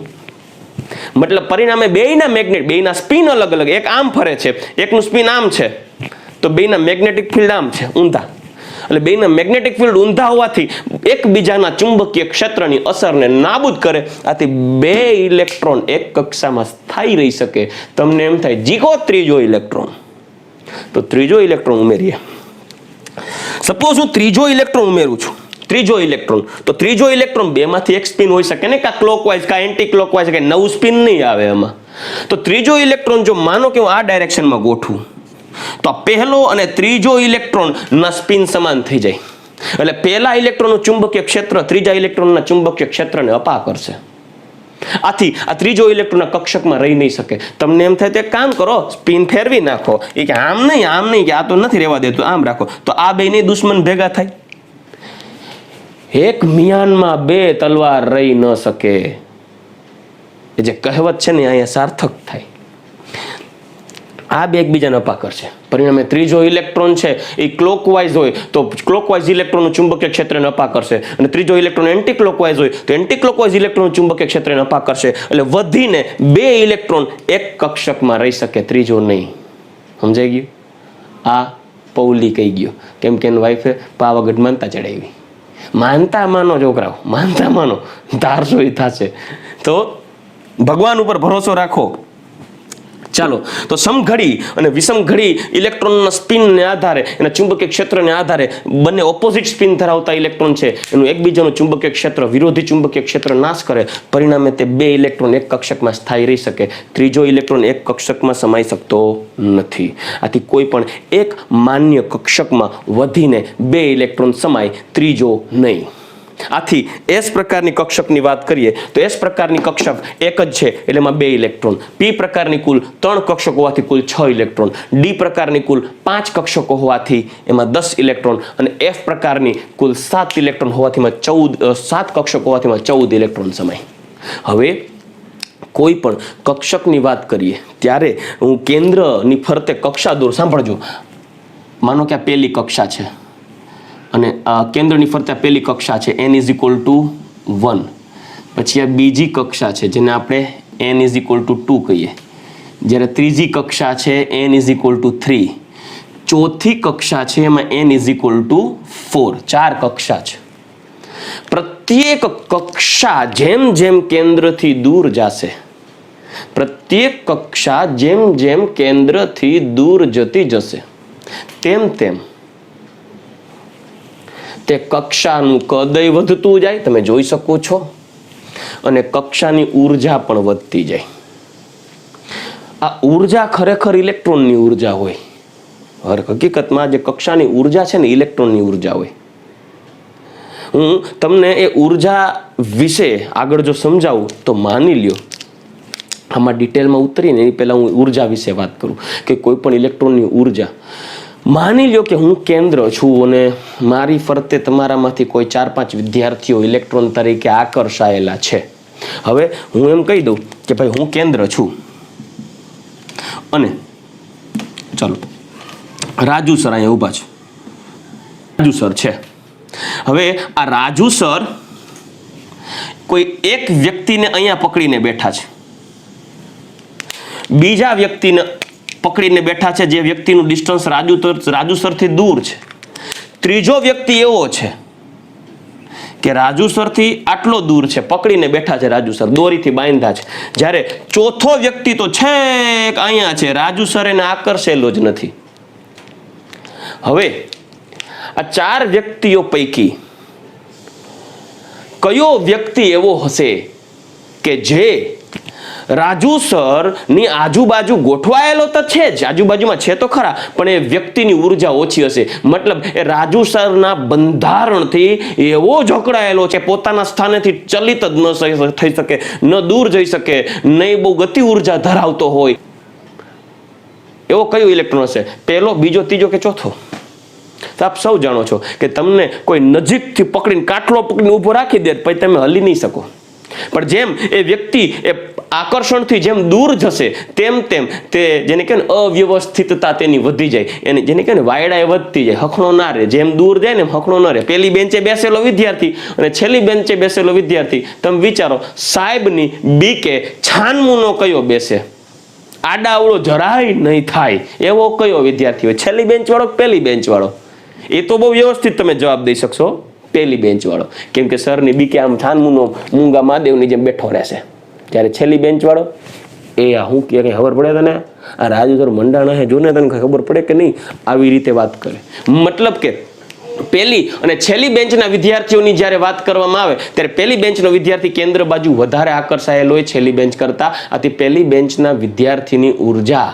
મતલબ પરિણામે બેયના સ્પિન અલગ અલગ, એક આમ ફરે છે, એકનું સ્પિન આમ છે, તો બેયના મેગ્નેટિક ફિલ્ડ આમ છે, ઊંધા. એટલે બેયના મેગ્નેટિક ફિલ્ડ ઊંધા હોવાથી એકબીજાના ચુંબકીય ક્ષેત્રની અસરને નાબૂદ કરે. આથી બે ઇલેક્ટ્રોન એક કક્ષામાં સ્થાયી રહી શકે. તમને એમ થાય જીગો ત્રીજો ઇલેક્ટ્રોન, તો ત્રીજો ઇલેક્ટ્રોન ઉમેરીએ. સપોઝ હું ત્રીજો ઇલેક્ટ્રોન ઉમેરું છું, ત્રીજો ઇલેક્ટ્રોન, તો ત્રીજો ઇલેક્ટ્રોન બેમાંથી એક સ્પિન હોઈ શકે ને, કા ક્લોકવાઇઝ કા એન્ટી ક્લોકવાઇઝ, કે નવું સ્પિન નહીં આવે એમાં. તો ત્રીજો ઇલેક્ટ્રોન જો માનો કે હું આ ડાયરેક્શનમાં ગોઠવું તો આ પહેલો અને ત્રીજો ઇલેક્ટ્રોનના સ્પિન સમાન થઈ જાય. એટલે પહેલા ઇલેક્ટ્રોનનું ચુંબકીય ક્ષેત્ર ત્રીજા ઇલેક્ટ્રોનના ચુંબકીય ક્ષેત્રને અપા કરશે. આથી આ ત્રીજો ઇલેક્ટ્રોન કક્ષકમાં રહી નહીં શકે. તમને એમ થાય તો એક કામ કરો, સ્પિન ફેરવી નાખો. એ કે આમ નહીં કે આ તો નથી રહેવા દેતું, આમ રાખો, તો આ બેની દુશ્મન ભેગા થાય. એક મિયાનમાં બે તલવાર રહી ન શકે, એ જે કહેવત છે ને અહીંયા સાર્થક થાય. આ બે એકબીજાને અપા કરશે. પરિણામે ત્રીજો ઇલેક્ટ્રોન છે એ ક્લોકવાઇઝ હોય તો ક્લોકવાઇઝ ઇલેક્ટ્રોનનું ચુંબકીય ક્ષેત્રને અપા કરશે, અને ત્રીજો ઇલેક્ટ્રોન એન્ટી ક્લોકવાઇઝ હોય તો એન્ટી ક્લોકવાઇઝ ઇલેક્ટ્રોનનું ચુંબકીય ક્ષેત્રને અપા કરશે. એટલે વધીને બે ઇલેક્ટ્રોન એક કક્ષકમાં રહી શકે, ત્રીજો નહીં. સમજાઈ ગયું? આ પૌલી કહી ગયો, કેમ કે એની વાઈફે પાવાગઢ માનતા ચડાવી. માનતા માનો છોકરાઓ, માનતા માનો, ધારશો એ થશે. તો ભગવાન ઉપર ભરોસો રાખો. ચાલો, તો સમઘડી અને વિષમ ઘડી ઇલેક્ટ્રોનના સ્પિનને આધારે, એના ચુંબકીય ક્ષેત્રને આધારે બંને ઓપોઝિટ સ્પિન ધરાવતા ઇલેક્ટ્રોન છે એનું એકબીજાનું ચુંબકીય ક્ષેત્ર, વિરોધી ચુંબકીય ક્ષેત્ર નાશ કરે. પરિણામે તે બે ઇલેક્ટ્રોન એક કક્ષકમાં સ્થાયી રહી શકે. ત્રીજો ઇલેક્ટ્રોન એક કક્ષકમાં સમાઈ શકતો નથી. આથી કોઈ પણ એક માન્ય કક્ષકમાં વધીને બે ઇલેક્ટ્રોન સમાય, ત્રીજો નહીં. આથી એસ પ્રકારની કક્ષકની વાત કરીએ તો એસ પ્રકારની કક્ષક એક જ છે એટલે એમાં 2 ઇલેક્ટ્રોન, પી પ્રકારની કુલ 3 કક્ષકો હોવાથી કુલ 6 ઇલેક્ટ્રોન, ડી પ્રકારની કુલ 5 કક્ષકો હોવાથી એમાં 10 ઇલેક્ટ્રોન અને એફ પ્રકારની કુલ 7 ઇલેક્ટ્રોન હોવાથી 7 કક્ષકો હોવાથી 14 ઇલેક્ટ્રોન સમાય. હવે કોઈ પણ કક્ષકની વાત કરીએ ત્યારે હું કેન્દ્રની ફરતે કક્ષા દોર. સાંભળજો, માનો કે આ પહેલી કક્ષા છે અને કેન્દ્રની ફરતે પહેલી કક્ષા છે n=1, પછી આ બીજી કક્ષા છે જેને આપણે n=2 કહીએ, જ્યારે ત્રીજી કક્ષા છે n=3, ચોથી કક્ષા છે એમાં n=4. 4 કક્ષા છે. પ્રત્યેક કક્ષા જેમ જેમ કેન્દ્રથી દૂર જશે, પ્રત્યેક કક્ષા જેમ જેમ કેન્દ્રથી દૂર જતી જશે તેમ તેમ તે કક્ષાનું કદય વધતું જાય, તમે જોઈ શકો છો, અને કક્ષાની ઉર્જા પણ વધતી જાય. આ ઉર્જા ખરેખર ઇલેક્ટ્રોનની ઉર્જા હોય. હકીકતમાં જે કક્ષાની ઉર્જા છે ને ઇલેક્ટ્રોનની ઉર્જા હોય. હું તમને એ ઉર્જા વિશે આગળ જો સમજાવું તો માની લ્યો, આમાં ડિટેલમાં ઉતરીને એની પહેલા હું ઉર્જા વિશે વાત કરું કે કોઈ પણ ઇલેક્ટ્રોનની ઉર્જા. માની લ્યો કે હું કેન્દ્ર છું અને મારી ફરતે તમારામાંથી કોઈ 4-5 વિદ્યાર્થીઓ ઇલેક્ટ્રોન તરીકે આકર્ષાયેલા છે. હવે હું એમ કહી દઉં કે ભાઈ હું કેન્દ્ર છું અને ચાલો રાજુ સર અહીંયા ઊભા છે, રાજુ સર છે. હવે આ રાજુ સર કોઈ એક વ્યક્તિને અહીંયા પકડીને બેઠા છે, બીજા વ્યક્તિને પકડીને બેઠા છે જે વ્યક્તિનું ડિસ્ટન્સ રાજુ સરથી દૂર છે. ત્રીજો વ્યક્તિ એવો છે કે રાજુ સરથી આટલો દૂર છે, પકડીને બેઠા છે રાજુ સર, દોરીથી બાંધ્યા છે. જ્યારે ચોથો વ્યક્તિ તો છેક અહીંયા છે, રાજુ સર એને આકર્ષેલો જ નથી. હવે આ 4 વ્યક્તિઓ પૈકી કયો વ્યક્તિ એવો હશે કે જે રાજુ સર ની આજુબાજુ ગોઠવાયેલો તો છે જ, આજુબાજુમાં છે તો ખરા, પણ એ વ્યક્તિની ઉર્જા ઓછી હશે. મતલબ એ રાજુ સરના બંધારણથી એવો જકડાયેલો છે, પોતાના સ્થાનેથી ચલિત જ ન થઈ શકે, ન દૂર જઈ શકે, નહીં બહુ ગતિ ઉર્જા ધરાવતો હોય. એવો કયો ઇલેક્ટ્રોન હશે? પહેલો, બીજો, ત્રીજો કે ચોથો? તો આપ સૌ જાણો છો કે તમને કોઈ નજીકથી પકડીને કાટલો પકડીને ઊભો રાખી દે પછી તમે હલી નહીં શકો. પણ જેમ એ વ્યક્તિ એ આકર્ષણથી જેમ દૂર જશે તેમ તેમ તે જેને કહે ને અવ્યવસ્થિતતા તેની વધી જાય, એને જેને કહે ને વાયડા એ વધતી જાય, હખણો ના રહે. જેમ દૂર જાય ને એમ હખણો ના રહે. પહેલી બેન્ચે બેસેલો વિદ્યાર્થી અને છેલ્લી બેન્ચે બેસેલો વિદ્યાર્થી, તમે વિચારો સાહેબની બીકે છાનમૂનો કયો બેસે? આડાઅવળો જરાય નહીં થાય એવો કયો વિદ્યાર્થી હોય? છેલ્લી બેન્ચ વાળો, પહેલી બેન્ચ વાળો? એ તો બહુ વ્યવસ્થિત તમે જવાબ દઈ શકશો, પહેલી બેન્ચ વાળો. કેમ કે સરની બીકે આમ છાનમૂનો મૂંગા મહાદેવની જેમ બેઠો રહેશે. જ્યારે છેલ્લી બેન્ચ વાળો એ હું કે ખબર પડે તને? આ રાજુ સર મંડાણા હે, જોને તને ખબર પડે કે નહીં? આવી રીતે વાત કરે. મતલબ કે પહેલી અને છેલ્લી બેન્ચના વિદ્યાર્થીઓની જ્યારે વાત કરવામાં આવે ત્યારે પહેલી બેન્ચનો વિદ્યાર્થી કેન્દ્ર બાજુ વધારે આકર્ષાયેલો હોય છેલ્લી બેન્ચ કરતા. આથી પહેલી બેન્ચના વિદ્યાર્થીની ઉર્જા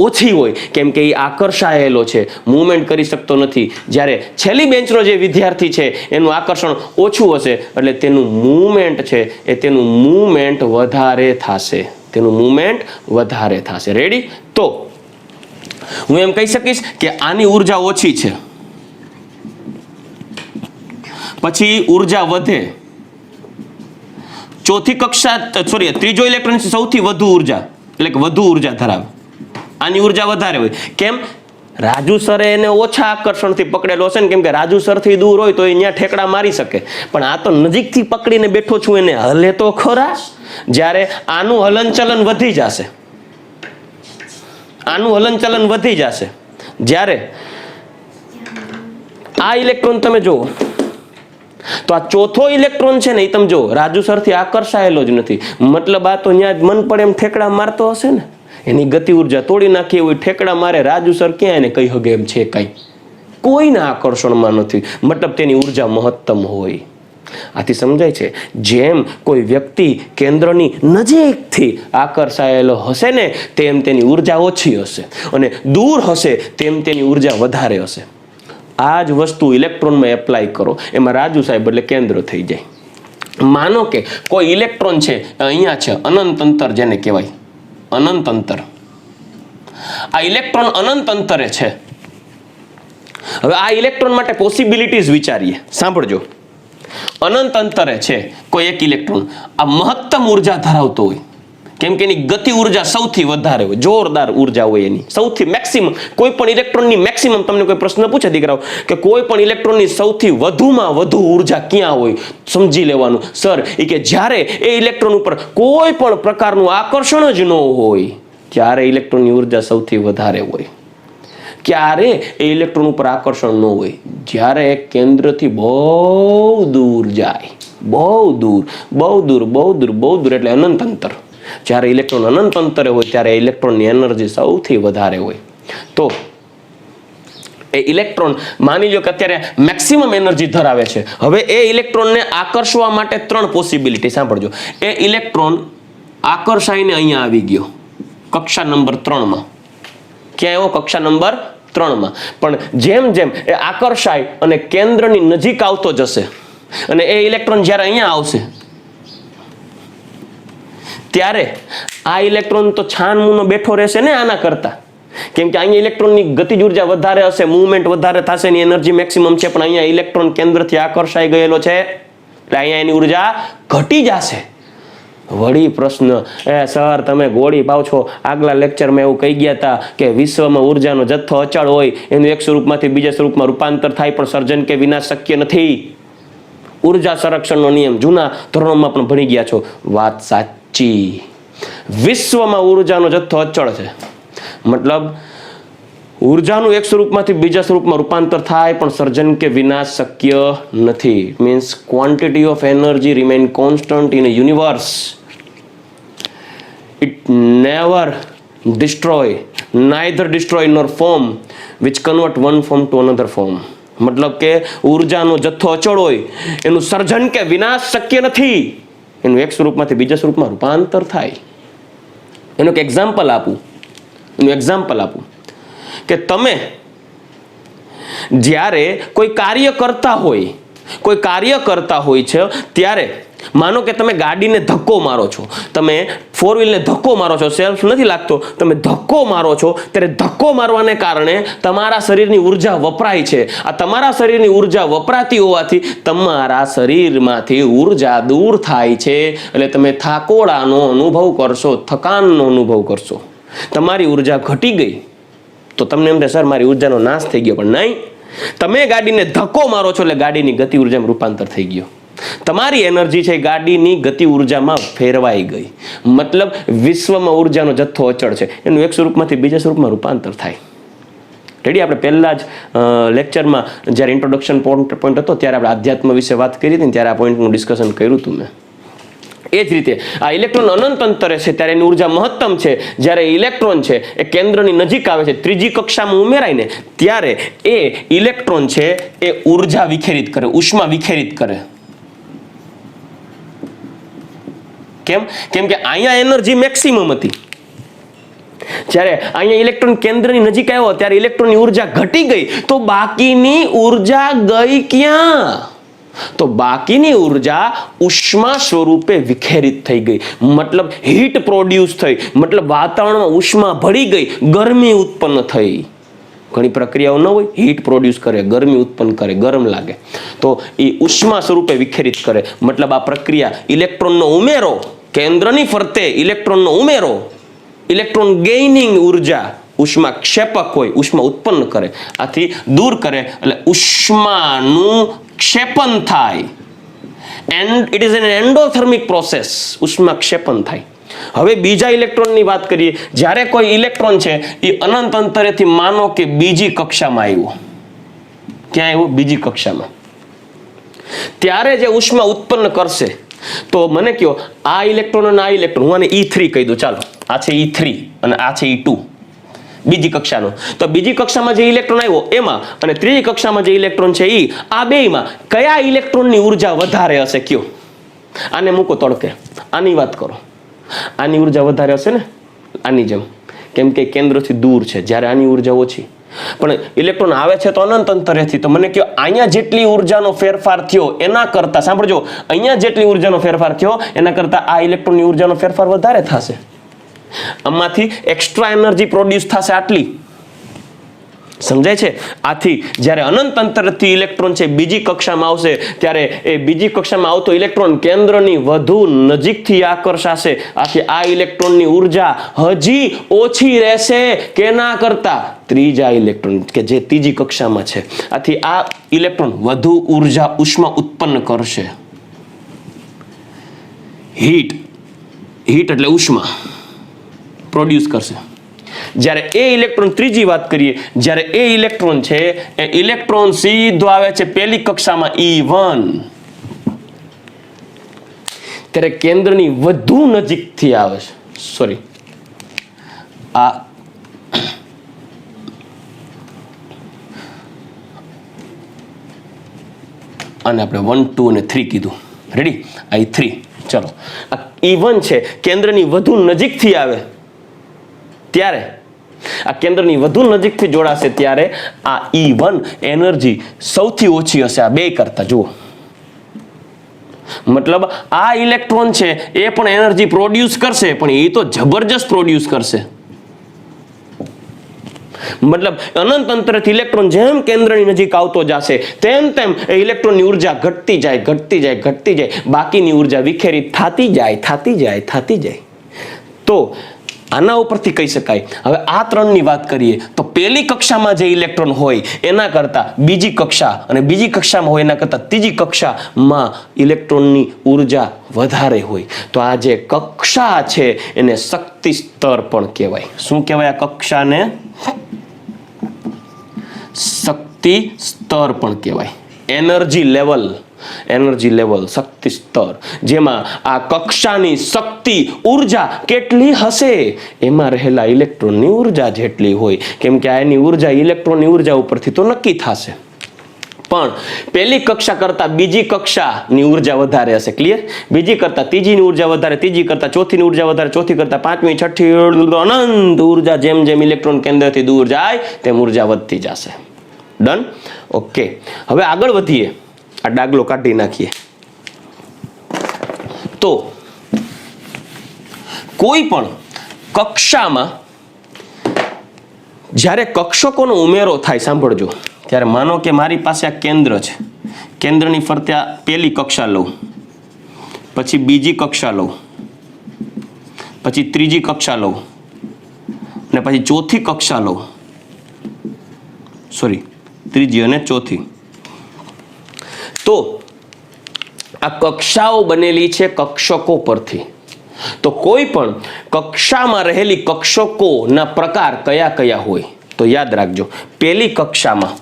ઓછી હોય કેમ કે એ આકર્ષાયેલો છે, મૂવમેન્ટ કરી શકતો નથી. જ્યારે છેલ્લી બેન્ચનો જે વિદ્યાર્થી છે એનું આકર્ષણ ઓછું હશે એટલે તેનું મૂવમેન્ટ છે એ તેનું મૂવમેન્ટ વધારે થશે, તેનું મૂવમેન્ટ વધારે થશે. રેડી? તો હું એમ કહી શકીશ કે આની ઉર્જા ઓછી છે, પછી ઉર્જા વધે. ચોથી કક્ષા ત્રીજો ઇલેક્ટ્રોન સૌથી વધુ ઉર્જા એટલે કે વધુ ઉર્જા ધરાવે, આની ઉર્જા વધારે હોય. કેમ? રાજુ સરે એને ઓછા આકર્ષણથી પકડેલો હશે ને, કેમ કે રાજુ સરથી દૂર હોય તો એ ત્યાં ઠેકડા મારી શકે, પણ આ તો નજીકથી પકડીને બેઠો છું, એને હલે તો ખરા. જ્યારે આનું હલનચલન વધી જશે, આનું હલનચલન વધી જશે, જ્યારે આ ઇલેક્ટ્રોન તમે જુઓ તો આ ચોથો ઇલેક્ટ્રોન છે ને એ તમે જો રાજુ સરથી આકર્ષાયેલો જ નથી. મતલબ આ તો ત્યાં મન પડે એમ ઠેકડા મારતો હશે ને, એની ગતિ ઉર્જા તોડી નાખી હોય, ઠેકડા મારે. રાજુ સર ક્યાં એને કહી હગે એમ છે? કઈ કોઈના આકર્ષણમાં નથી, મતલબ તેની ઉર્જા મહત્તમ હોય. આથી સમજાય છે જેમ કોઈ વ્યક્તિ કેન્દ્રની નજીકથી આકર્ષાયેલો હશે ને તેમ તેની ઉર્જા ઓછી હશે, અને દૂર હશે તેમ તેની ઉર્જા વધારે હશે. આ જ વસ્તુ ઇલેક્ટ્રોનમાં એપ્લાય કરો, એમાં રાજુ સાહેબ એટલે કેન્દ્ર થઈ જાય. માનો કે કોઈ ઇલેક્ટ્રોન છે અહીંયા છે, અનંત અંતર જેને કહેવાય, અનંત અંતર. આ ઇલેક્ટ્રોન અનંત અંતરે છે. હવે આ ઇલેક્ટ્રોન માટે પોસિબિલિટીઝ વિચારીએ, સાંભળજો. અનંત અંતરે છે કોઈ એક ઇલેક્ટ્રોન, આ મહત્તમ ઉર્જા ધરાવતો હોય, કેમ કે એની ગતિ ઉર્જા સૌથી વધારે હોય, જોરદાર ઉર્જા હોય એની, સૌથી મેક્સિમમ. કોઈ પણ ઇલેક્ટ્રોનની મેક્સિમમ, તમને કોઈ પ્રશ્ન પૂછે દીકરાઓ કે કોઈ પણ ઇલેક્ટ્રોનની સૌથી વધુમાં વધુ ઉર્જા ક્યાં હોય, સમજી લેવાનું સર એ કે જ્યારે એ ઇલેક્ટ્રોન ઉપર કોઈ પણ પ્રકારનું આકર્ષણ જ ન હોય ત્યારે ઇલેક્ટ્રોનની ઉર્જા સૌથી વધારે હોય. ક્યારે એ ઇલેક્ટ્રોન ઉપર આકર્ષણ ન હોય? જ્યારે કેન્દ્રથી બહુ દૂર જાય, બહુ દૂર, બહુ દૂર, બહુ દૂર, બહુ દૂર, એટલે અનંત અંતર. જ્યારે ઇલેક્ટ્રોન અનંત અંતરે હોય ત્યારે ઇલેક્ટ્રોનની એનર્જી સૌથી વધારે હોય. તો એ ઇલેક્ટ્રોન માની લો કે અત્યારે મેક્સિમમ એનર્જી ધરાવે છે. હવે એ ઇલેક્ટ્રોનને આકર્ષવા માટે 3 પોસિબિલિટી, સાંભળજો. એ ઇલેક્ટ્રોન આકર્ષાઈને અહીંયા આવી ગયો કક્ષા નંબર 3માં. ક્યાં આવ્યો? કક્ષા નંબર 3માં. પણ જેમ જેમ એ આકર્ષાય અને કેન્દ્રની નજીક આવતો જશે, અને એ ઇલેક્ટ્રોન જ્યારે અહીંયા આવશે ત્યારે આ ઇલેક્ટ્રોન તો છાનમૂનો બેઠો રહેશે ને આના કરતા, કેમ કે અહીંયા ઇલેક્ટ્રોનની ગતિજ ઉર્જા વધારે હશે, મૂવમેન્ટ વધારે થશે, એની એનર્જી મેક્સિમમ છે. પણ અહીંયા ઇલેક્ટ્રોન કેન્દ્રથી આકર્ષાઈ ગયેલો છે એટલે અહીંયા એની ઉર્જા ઘટી જશે. વળી પ્રશ્ન, સર તમે ગોળી પાવ છો, આગલા લેક્ચરમાં એવું કહી ગયા હતા કે વિશ્વમાં ઉર્જાનો જથ્થો અચળ હોય, એનું એક સ્વરૂપમાંથી બીજા સ્વરૂપમાં રૂપાંતર થાય, પણ સર્જન કે વિનાશ શક્ય નથી. ઉર્જા સંરક્ષણનો નિયમ જૂના ધોરણોમાં પણ ભણી ગયા છો. વાત સાચી. વિશ્વમાં ઉર્જાનો જથ્થો અચળ છે, મતલબ ઉર્જાનું એક સ્વરૂપમાંથી બીજા સ્વરૂપમાં રૂપાંતર થાય પણ સર્જન કે વિનાશ શક્ય નથી. Means quantity of energy remain constant in a universe. It never destroy, neither destroy nor form which convert one form to another form. મતલબ કે ઉર્જાનો જથ્થો અચળ હોય, એનું સર્જન કે વિનાશ શક્ય નથી, એનું એક સ્વરૂપમાંથી બીજા સ્વરૂપમાં રૂપાંતર થાય. એનું એક એક્ઝામ્પલ આપું કે તમે જ્યારે કોઈ કાર્ય કરતા હોય છે ત્યારે માનો કે તમે ગાડીને ધક્કો મારો છો, તમે 4 વ્હીલને ધક્કો મારો છો, સેલ્ફ નથી લાગતો, તમે ધક્કો મારો છો, ત્યારે ધક્કો મારવાને કારણે તમારા શરીરની ઉર્જા વપરાય છે. આ તમારા શરીરની ઉર્જા વપરાતી હોવાથી તમારા શરીરમાંથી ઉર્જા દૂર થાય છે, એટલે તમે થાકોડાનો અનુભવ કરશો, થકાનનો અનુભવ કરશો. તમારી ઉર્જા ઘટી ગઈ તો તમને એમ થાય સર મારી ઉર્જાનો નાશ થઈ ગયો, પણ નહીં, તમે ગાડીને ધક્કો મારો છો એટલે ગાડીની ગતિ ઉર્જામાં રૂપાંતર થઈ ગયો. તમારી એનર્જી છે ગાડીની ગતિ ઉર્જામાં ફેરવાઈ ગઈ. મતલબ વિશ્વમાં ઉર્જાનો જથ્થો અચળ છે, એનું એક સ્વરૂપમાંથી બીજા સ્વરૂપમાં રૂપાંતર થાય. રેડી? આપણે પહેલા જ લેક્ચરમાં જ્યારે ઇન્ટ્રોડક્શન પોઈન્ટ હતો ત્યારે આપણે આધ્યાત્મ વિશે વાત કરી હતી, ત્યારે આ પોઈન્ટનું ડિસ્કશન કર્યું હતું મેં. એ જ રીતે આ ઇલેક્ટ્રોન અનંત અંતરે છે ત્યારે એની ઉર્જા મહત્તમ છે. જ્યારે ઇલેક્ટ્રોન છે એ કેન્દ્રની નજીક આવે છે, ત્રીજી કક્ષામાં ઉમેરાય ને, ત્યારે એ ઇલેક્ટ્રોન છે એ ઉર્જા વિખેરિત કરે, ઉષ્મા વિખેરિત કરે. કેમ કે અહીંયા એનર્જી મેક્સિમમ હતી, જ્યારે અહીંયા ઇલેક્ટ્રોન કેન્દ્રની નજીક આવ્યો ત્યારે ઇલેક્ટ્રોનની ઉર્જા ઘટી ગઈ, તો બાકીની ઉર્જા ગઈ ક્યાં? તો બાકીની ઉર્જા ઉષ્મા સ્વરૂપે વિખેરિત થઈ ગઈ. મતલબ હીટ પ્રોડ્યુસ થઈ, મતલબ વાતાવરણમાં ઉષ્મા ભળી ગઈ, ગરમી ઉત્પન્ન થઈ. ઘણી પ્રક્રિયાઓ ન હોય, હીટ પ્રોડ્યુસ કરે, ગરમી ઉત્પન્ન કરે, ગરમ લાગે, તો એ ઉષ્મા સ્વરૂપે વિખેરિત કરે. મતલબ આ પ્રક્રિયા ઇલેક્ટ્રોનનો ઉમેરો, કેન્દ્રની ફરતે ઇલેક્ટ્રોનનો ઉમેરો, ઇલેક્ટ્રોન ગેઇનિંગ ઉર્જા, ઉષ્મા ક્ષેપક હોય, ઉષ્મા ઉત્પન્ન કરે, આથી દૂર કરે એટલે ઉષ્માનું ક્ષેપન થાય. And it is an endothermic process, ઉષ્મા ક્ષેપન થાય. હવે બીજા ઇલેક્ટ્રોનની વાત કરીએ. જ્યારે કોઈ ઇલેક્ટ્રોન છે એ અનંત અંતરેથી માનો કે બીજી કક્ષામાં આવ્યો, ક્યાં આવ્યો? બીજી કક્ષામાં. ત્યારે જે ઉષ્મા ઉત્પન્ન કરશે, તો મને કયો આ ઇલેક્ટ્રોન અને આ ઇલેક્ટ્રોન, હું આને E3 કહી દઉં, ચાલો આ છે E3 અને આ છે E2, બીજી કક્ષાનો. તો બીજી કક્ષામાં જે ઇલેક્ટ્રોન આવ્યો એમાં અને ત્રીજી કક્ષામાં જે ઇલેક્ટ્રોન છે એ, આ બેયમાં કયા ઇલેક્ટ્રોનની ઉર્જા વધારે હશે? કયો? આને મૂકો તડકે, આની વાત કરો. આની ઉર્જા વધારે હશે ને, આની જેમ, કેમ કે કેન્દ્રથી દૂર છે, જ્યારે આની ઉર્જા ઓછી. પણ ઇલેક્ટ્રોન આવે છે તો અનંત અંતરેથી. તો મને કહો અહીંયા જેટલી ઉર્જાનો ફેરફાર થયો એના કરતા, સાંભળજો, અહીંયા જેટલી ઉર્જાનો ફેરફાર થયો એના કરતા આ ઇલેક્ટ્રોનની ઉર્જાનો ફેરફાર વધારે થશે. આમાંથી એક્સ્ટ્રા એનર્જી પ્રોડ્યુસ થશે આટલી. સમજાય છે? આથી જ્યારે અનંત અંતરથી ઇલેક્ટ્રોન છે બીજી કક્ષામાં આવશે ત્યારે એ બીજી કક્ષામાં આવતો ઇલેક્ટ્રોન કેન્દ્રની વધુ નજીકથી આકર્ષાશે. આથી આ ઇલેક્ટ્રોનની ઉર્જા હજી ઓછી રહેશે કેના કરતા? ત્રીજા ઇલેક્ટ્રોન કે જે ત્રીજી કક્ષામાં છે. આથી આ ઇલેક્ટ્રોન વધુ ઉર્જા ઉષ્મા ઉત્પન્ન કરશે. હીટ એટલે ઉષ્મા પ્રોડ્યુસ કરશે. જ્યારે એ ઇલેક્ટ્રોન, ત્રીજી વાત કરીએ, જ્યારે એ ઇલેક્ટ્રોન છે એ ઇલેક્ટ્રોન સીધો આવે છે પહેલી કક્ષામાં E1, ત્યારે કેન્દ્રની વધુ નજીકથી આવે છે. સોરી, આને આપણે 1, 2 અને 3 કીધું. રેડી? આ E3. ચલો, આ E1 છે કેન્દ્રની વધુ નજીકથી આવે ત્યારે, આ કેન્દ્રની વધુ નજીકથી જોડાશે ત્યારે આ E1 એનર્જી સૌથી ઓછી હશે આ બે કરતા. જુઓ, મતલબ આ ઇલેક્ટ્રોન છે એ પણ એનર્જી પ્રોડ્યુસ કરશે, પણ એ તો જબરજસ્ત પ્રોડ્યુસ કરશે. મતલબ અનંત અંતરથી ઇલેક્ટ્રોન જેમ કેન્દ્રની નજીક આવતો જશે તેમ તેમ એ ઇલેક્ટ્રોનની ઉર્જા ઘટતી જાય. બાકીની ઉર્જા વિખેરી થતી જાય. તો આના ઉપરથી કહી શકાય, હવે આ ત્રણની વાત કરીએ તો પહેલી કક્ષામાં જે ઇલેક્ટ્રોન હોય એના કરતા બીજી કક્ષા, અને બીજી કક્ષામાં હોય એના કરતા ત્રીજી કક્ષામાં ઇલેક્ટ્રોનની ઉર્જા વધારે હોય. તો આ જે કક્ષા છે એને શક્તિ સ્તર પણ કહેવાય. શું કહેવાય આ કક્ષાને? શક્તિ સ્તર પણ કહેવાય. એનર્જી લેવલ, શક્તિ સ્તર. જેમાં આ કક્ષાની શક્તિ ઉર્જા કેટલી હશે એમાં રહેલા ઇલેક્ટ્રોનની ઉર્જા જેટલી હોય. કેમ કે એની ઉર્જા ઇલેક્ટ્રોનની ઉર્જા ઉપરથી તો નક્કી થશે. પણ પહેલી કક્ષા કરતા બીજી કક્ષાની ઉર્જા વધારે હશે. ક્લિયર? બીજી કરતા ત્રીજીની ઉર્જા વધારે, ત્રીજી કરતા ચોથીની ઉર્જા વધારે, ચોથી કરતા પાંચમી, છઠ્ઠી, અનંત ઉર્જા. જેમ જેમ ઇલેક્ટ્રોન કેન્દ્રથી દૂર જાય તેમ ઉર્જા વધતી જશે. ડન? ઓકે, હવે આગળ વધીએ. આ ડાગલો કાઢી નાખીએ. તો કોઈ પણ કક્ષામાં જ્યારે કક્ષકોનો ઉમેરો થાય, સાંભળજો, ત્યારે માનો કે મારી પાસે આ કેન્દ્ર છે, કેન્દ્રની ફરતે આ પહેલી કક્ષા લઉં, પછી બીજી કક્ષા લઉં, પછી ત્રીજી કક્ષા લઉં, અને પછી ચોથી કક્ષા લઉં. સોરી, ત્રીજી અને ચોથી. તો આ કક્ષાઓ બનેલી છે કક્ષકો પરથી. તો કોઈ પણ કક્ષામાં રહેલી કક્ષકોના પ્રકાર કયા હોય? તો યાદ રાખજો, પહેલી કક્ષામાં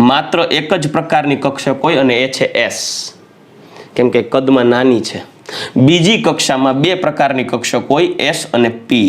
માત્ર એક જ પ્રકારની કક્ષક હોય અને એ છે S, કેમ કે કદમાં નાની છે. બીજી કક્ષામાં બે પ્રકારની કક્ષક હોય, S અને P.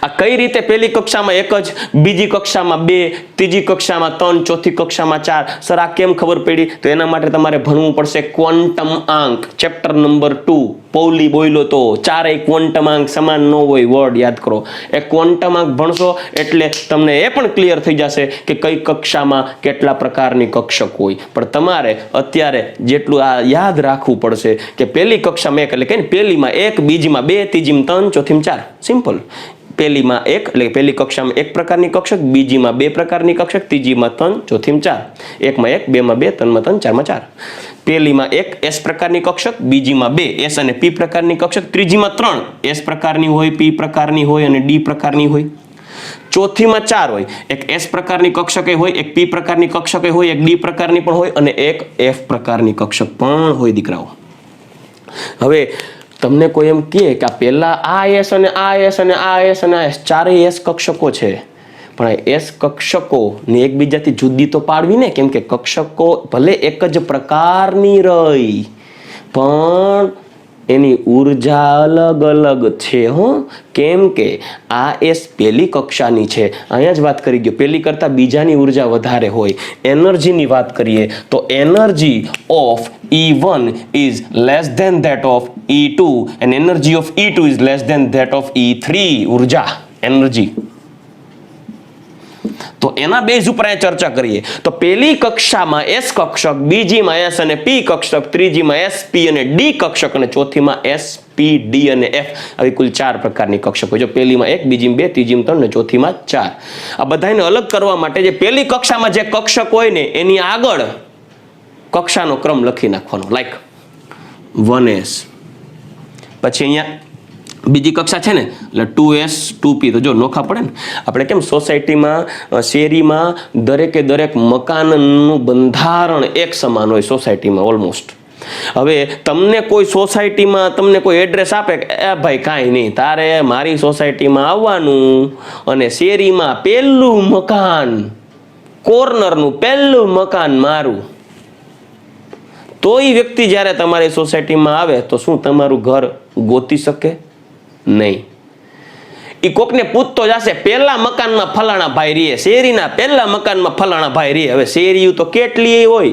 આ કઈ રીતે? પહેલી કક્ષામાં એક જ, બીજી કક્ષામાં બે, ત્રીજી કક્ષામાં 3, ચોથી કક્ષામાં 4. સર આ કેમ ખબર પડી? તો એના માટે તમારે ભણવું પડશે ક્વોન્ટમ આંક, ચેપ્ટર નંબર 2. પૌલી બોલ્યો તો ચારેય ક્વોન્ટમ આંક સમાન ન હોય, વર્ડ યાદ કરો. એ ક્વોન્ટમ આંક ભણશો એટલે તમને એ પણ ક્લિયર થઈ જશે કે કઈ કક્ષામાં કેટલા પ્રકારની કક્ષક હોય. પણ તમારે અત્યારે જેટલું આ યાદ રાખવું પડશે કે પહેલી કક્ષામાં એક, એટલે કે પહેલીમાં 1, બીજીમાં 2, ત્રીજીમાં 3, ચોથીમાં 4. સિમ્પલ. પહેલીમાં 1 એટલે પહેલી કક્ષામાં એક પ્રકારની કક્ષક, બીજીમાં 2 પ્રકારની કક્ષક, ત્રીજીમાં 3, ચોથીમાં 4. 1માં 1, 2માં 2, 3માં 3, 4માં 4. પહેલીમાં 1 S પ્રકારની કક્ષક, બીજીમાં 2 S અને P પ્રકારની કક્ષક, ત્રીજીમાં 3 S પ્રકારની હોય, P પ્રકારની હોય અને D પ્રકારની હોય. ચોથીમાં 4 હોય, એક S પ્રકારની કક્ષક હોય, એક P પ્રકારની કક્ષક હોય, એક D પ્રકારની પણ હોય અને એક F પ્રકારની કક્ષક પણ હોય. દીકરાઓ, હવે તમને કોઈ એમ કહે કે આ પહેલા આ S અને આ S અને આ S અને આ S, ચારેય S કક્ષકો છે, પણ આ S કક્ષકોને એકબીજાથી જુદી તો પાડવી ને, કેમ કે કક્ષકો ભલે એક જ પ્રકારની રહી પણ એની ઉર્જા અલગ છે. કેમ કે આ S પહેલી કક્ષાની છે, અહીંયા જ વાત કરી ગયો, પહેલી કરતા બીજાની ઉર્જા વધારે હોય. એનર્જીની વાત કરીએ તો energy of E1 is less than that of E2 and energy of E2 is less than that of E3. ઉર્જા, એનર્જી. તો એના બેઝ ઉપર અહીંયા ચર્ચા કરીએ તો પહેલી કક્ષામાં એસ કક્ષક, બીજીમાં એસ અને પી કક્ષક, ત્રીજીમાં એસ પી અને ડી કક્ષક અને ચોથીમાં એસ પી ડી અને એફ આવી કુલ 4 પ્રકારની કક્ષક હોય. જો પહેલીમાં 1, બીજીમાં 2, ત્રીજીમાં 3 અને ચોથીમાં 4. આ બધાને અલગ કરવા માટે જે પહેલી કક્ષામાં જે કક્ષક હોય ને એની આગળ કક્ષાનો ક્રમ લખી નાખવાનો, લાઈક 1s. પછી અહીંયા બીજી કક્ષા છે ને એટલે 2s 2p. તો જો નોખા પડે ને, આપણે કેમ સોસાયટીમાં શેરીમાં દરેક મકાનનું બંધારણ એક સમાન હોય સોસાયટીમાં ઓલમોસ્ટ. હવે તમને કોઈ સોસાયટીમાં તમને કોઈ એડ્રેસ આપે કે એ ભાઈ કાંઈ નહીં, તારે મારી સોસાયટીમાં આવવાનું અને શેરીમાં પહેલું મકાન, કોર્નરનું પહેલું મકાન મારું, તો એ વ્યક્તિ જ્યારે તમારી સોસાયટીમાં આવે તો શું તમારું ઘર ગોતી શકે? નહીં. એ કોકને પૂછતો જશે પહેલા મકાનમાં ફલાણા ભાઈ રહીએ, શેરીના પહેલા મકાનમાં ફલાણા ભાઈ રહીએ. હવે શેરીયું તો કેટલી હોય,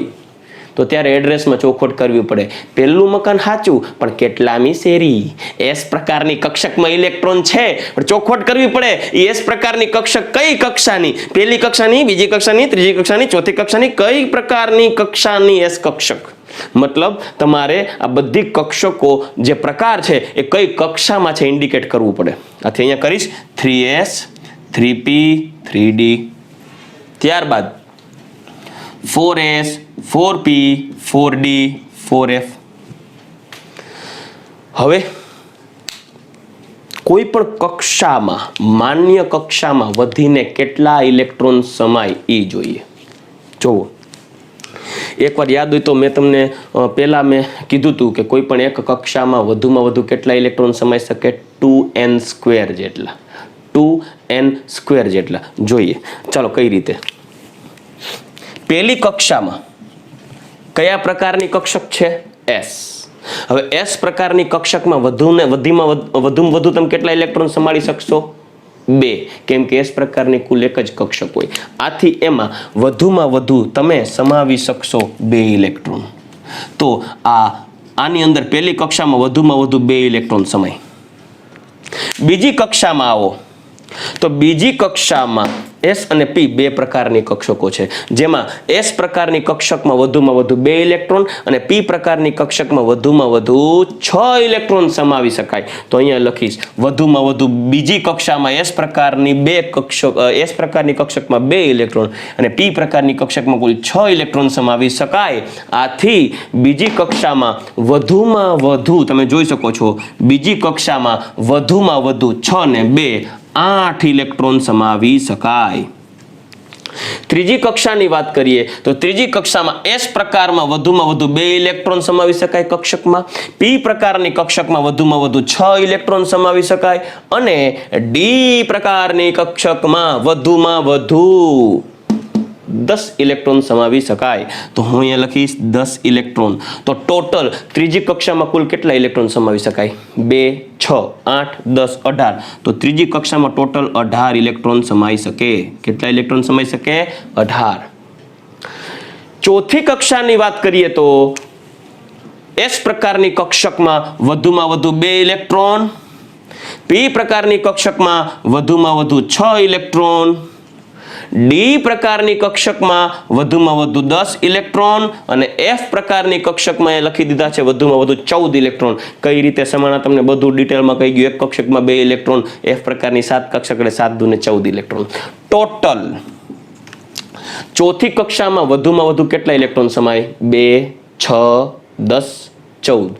તો ત્યારે એડ્રેસમાં ચોખવટ કરવી પડે. પહેલું મકાન સાચું પણ કેટલામી શેરી? એસ પ્રકારની કક્ષકમાં ઇલેક્ટ્રોન છે પણ ચોખવટ કરવી પડે એ એસ પ્રકારની કક્ષક કઈ કક્ષાની? પહેલી કક્ષાની, બીજી કક્ષાની, ત્રીજી કક્ષાની, ચોથી કક્ષાની, કઈ પ્રકારની કક્ષાની એસ કક્ષક? મતલબ તમારે આ બધી કક્ષકો જે પ્રકાર છે એ કઈ કક્ષામાં છે ઇન્ડિકેટ કરવું પડે. આથી અહીંયા કરીશ 3s 3p 3d, ત્યારબાદ 4s 4p 4d 4f. હવે કોઈ પણ કક્ષામાં, માન્ય કક્ષામાં વધીને કેટલા ઇલેક્ટ્રોન સમાય એ જોઈએ. જોવો, એકવાર યાદ હોય તો મેં તમને પહેલા મેં કીધું હતું કે કોઈ પણ એક કક્ષામાં વધુમાં વધુ કેટલા ઇલેક્ટ્રોન સમાઈ શકે? 2n² જેટલા. 2n² જેટલા. જોઈએ ચાલો કઈ રીતે. પહેલી કક્ષામાં કયા પ્રકારની કક્ષક છે? s. હવે s પ્રકારની કક્ષકમાં વધુમાં વધુ તમે કેટલા ઇલેક્ટ્રોન સમાળી શકશો? 2. કેમ કે s પ્રકારની કુલ એક જ કક્ષક હોય. આથી એમાં વધુમાં વધુ તમે સમાવી શકશો 2 ઇલેક્ટ્રોન. તો આની અંદર પહેલી કક્ષામાં વધુમાં વધુ 2 ઇલેક્ટ્રોન સમાય. બીજી કક્ષામાં આવો તો બીજી કક્ષામાં s અને p 2 પ્રકારની કક્ષકો છે, જેમાં s પ્રકારની કક્ષકમાં વધુમાં વધુ 2 ઇલેક્ટ્રોન અને p પ્રકારની કક્ષકમાં વધુમાં વધુ 6 ઇલેક્ટ્રોન સમાવી શકાય. તો અહીંયા લખીશ વધુમાં વધુ બીજી કક્ષામાં s પ્રકારની કક્ષકમાં 2 ઇલેક્ટ્રોન અને p પ્રકારની કક્ષકમાં કુલ 6 ઇલેક્ટ્રોન સમાવી શકાય. આથી બીજી કક્ષામાં વધુમાં વધુ તમે જોઈ શકો છો, બીજી કક્ષામાં વધુમાં વધુ 6 ને 2 8 ઇલેક્ટ્રોન સમાવી શકાય. ત્રીજી કક્ષાની વાત કરીએ તો ત્રીજી કક્ષામાં s પ્રકારમાં વધુમાં વધુ 2 ઇલેક્ટ્રોન સમાવી શકાય કક્ષકમાં, p પ્રકારની કક્ષકમાં વધુમાં વધુ 6 ઇલેક્ટ્રોન સમાવી શકાય અને d પ્રકારની કક્ષકમાં વધુમાં વધુ 10 ઇલેક્ટ્રોન સમાવી શકાય. તો હું અહીંયા લખીશ 10 ઇલેક્ટ્રોન. તો ટોટલ ત્રીજી કક્ષામાં કુલ કેટલા ઇલેક્ટ્રોન સમાવી શકાય? 2, 6, 8, 10, 18. તો ત્રીજી કક્ષામાં ટોટલ 18 ઇલેક્ટ્રોન સમાઈ શકે. કેટલા ઇલેક્ટ્રોન સમાઈ શકે? 18. ચોથી કક્ષાની વાત કરીએ તો s પ્રકારની કક્ષકમાં વધુમાં વધુ 2 ઇલેક્ટ્રોન, p પ્રકારની કક્ષકમાં વધુમાં વધુ 6 ઇલેક્ટ્રોન, d પ્રકારની કક્ષકમાં વધુમાં વધુ 10 ઇલેક્ટ્રોન અને f પ્રકારની કક્ષકમાં લખી દીધા છે વધુમાં વધુ 14 ઇલેક્ટ્રોન. કઈ રીતે સમાના તમને બધું ડિટેલમાં કહી ગયું. એક કક્ષકમાં 2 ઇલેક્ટ્રોન, f પ્રકારની 7 કક્ષક એટલે 7 દુ ને 14 ઇલેક્ટ્રોન. ટોટલ ચોથી કક્ષામાં વધુમાં વધુ કેટલા ઇલેક્ટ્રોન સમાય? 2, 6, 10, 14.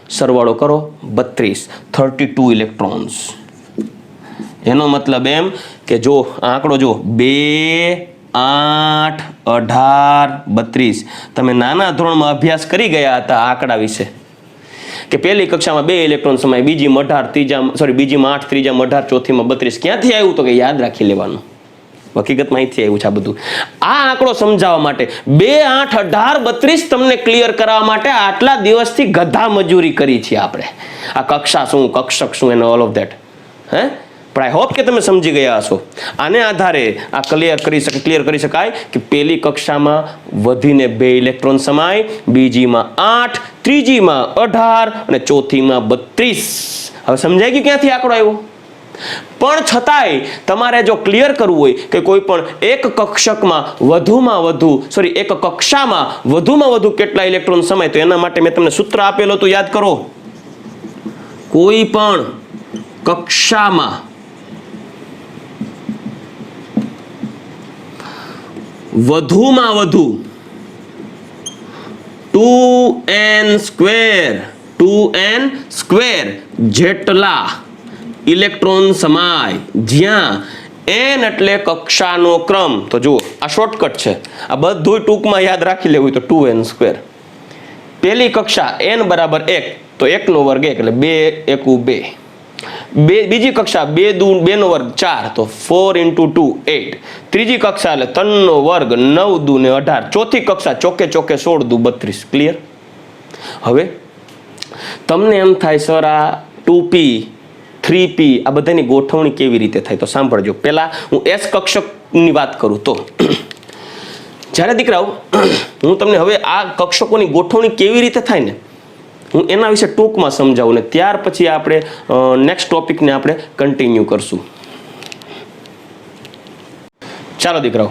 સરવાળો કરો 32, 32 ઇલેક્ટ્રોન્સ. એનો મતલબ એમ કે જો આંકડો જો 2, 8, 18, 32. તમે નાના ધોરણમાં અભ્યાસ કરી ગયા હતા આંકડા વિશે કે પહેલી કક્ષામાં 2 ઇલેક્ટ્રોન સમાય, બીજીમાં 8, બીજીમાં 8, ત્રીજામાં 18, ચોથીમાં 32. ક્યાંથી આવ્યું? તો કે યાદ રાખી લેવાનું. હકીકતમાં અહીંથી આવ્યું છે આ બધું. આ આંકડો સમજાવવા માટે 2, 8, 18, 32 તમને ક્લિયર કરાવવા માટે આટલા દિવસથી ગધા મજૂરી કરી છે આપણે. આ કક્ષા શું, કક્ષક શું એનો ઓલ ઓફ ધેટ. પણ આઈ હોપ કે તમે સમજી ગયા હશો. આને આધારે આ ક્લિયર કરી શકાય કે પહેલી કક્ષામાં વધીને 2 ઇલેક્ટ્રોન સમાય, બીજીમાં 8, ત્રીજીમાં 18 અને ચોથીમાં 32. હવે સમજાઈ ગયું ક્યાંથી આંકડો આવ્યો? પણ છતાંય તમારે જો ક્લિયર કરવું હોય કે કોઈ પણ એક કક્ષામાં વધુમાં વધુ કેટલા ઇલેક્ટ્રોન સમાય, તો એના માટે મેં તમને સૂત્ર આપેલું હતું, યાદ કરો. કોઈ પણ કક્ષામાં વધુમાં વધુ 2n સ્ક્વેર જેટલા ઇલેક્ટ્રોન સમાય, જ્યાં n એટલે કક્ષાનો ક્રમ. તો જુઓ, આ શોર્ટકટ છે, આ બધું ટૂંકમાં યાદ રાખી લેવું તો 2n સ્ક્વેર. પહેલી કક્ષા n બરાબર 1, તો 1 નો વર્ગ 1 એટલે 2 એકુ 2. બીજી કક્ષા 2 નો વર્ગ 4, તો 4 × 2 8. ત્રીજી કક્ષા એટલે 3 નો વર્ગ 9 દુ ને 18. ચોથી કક્ષા ચોકે 16 દુ 32. ક્લિયર? હવે તમને એમ થાય સર આ 2p 3p આ બધાની ગોઠવણી કેવી રીતે થાય, તો સાંભળજો. પહેલા હું s કક્ષકની વાત કરું તો જ્યારે દીકરાઓ હું તમને હવે આ કક્ષકોની ગોઠવણી કેવી રીતે થાય ને હું એના વિશે ટૂંકમાં સમજાવું ને ત્યાર પછી આપણે નેક્સ્ટ ટોપિકને આપણે કન્ટિન્યુ કરશું. ચાલો દીકરાઓ,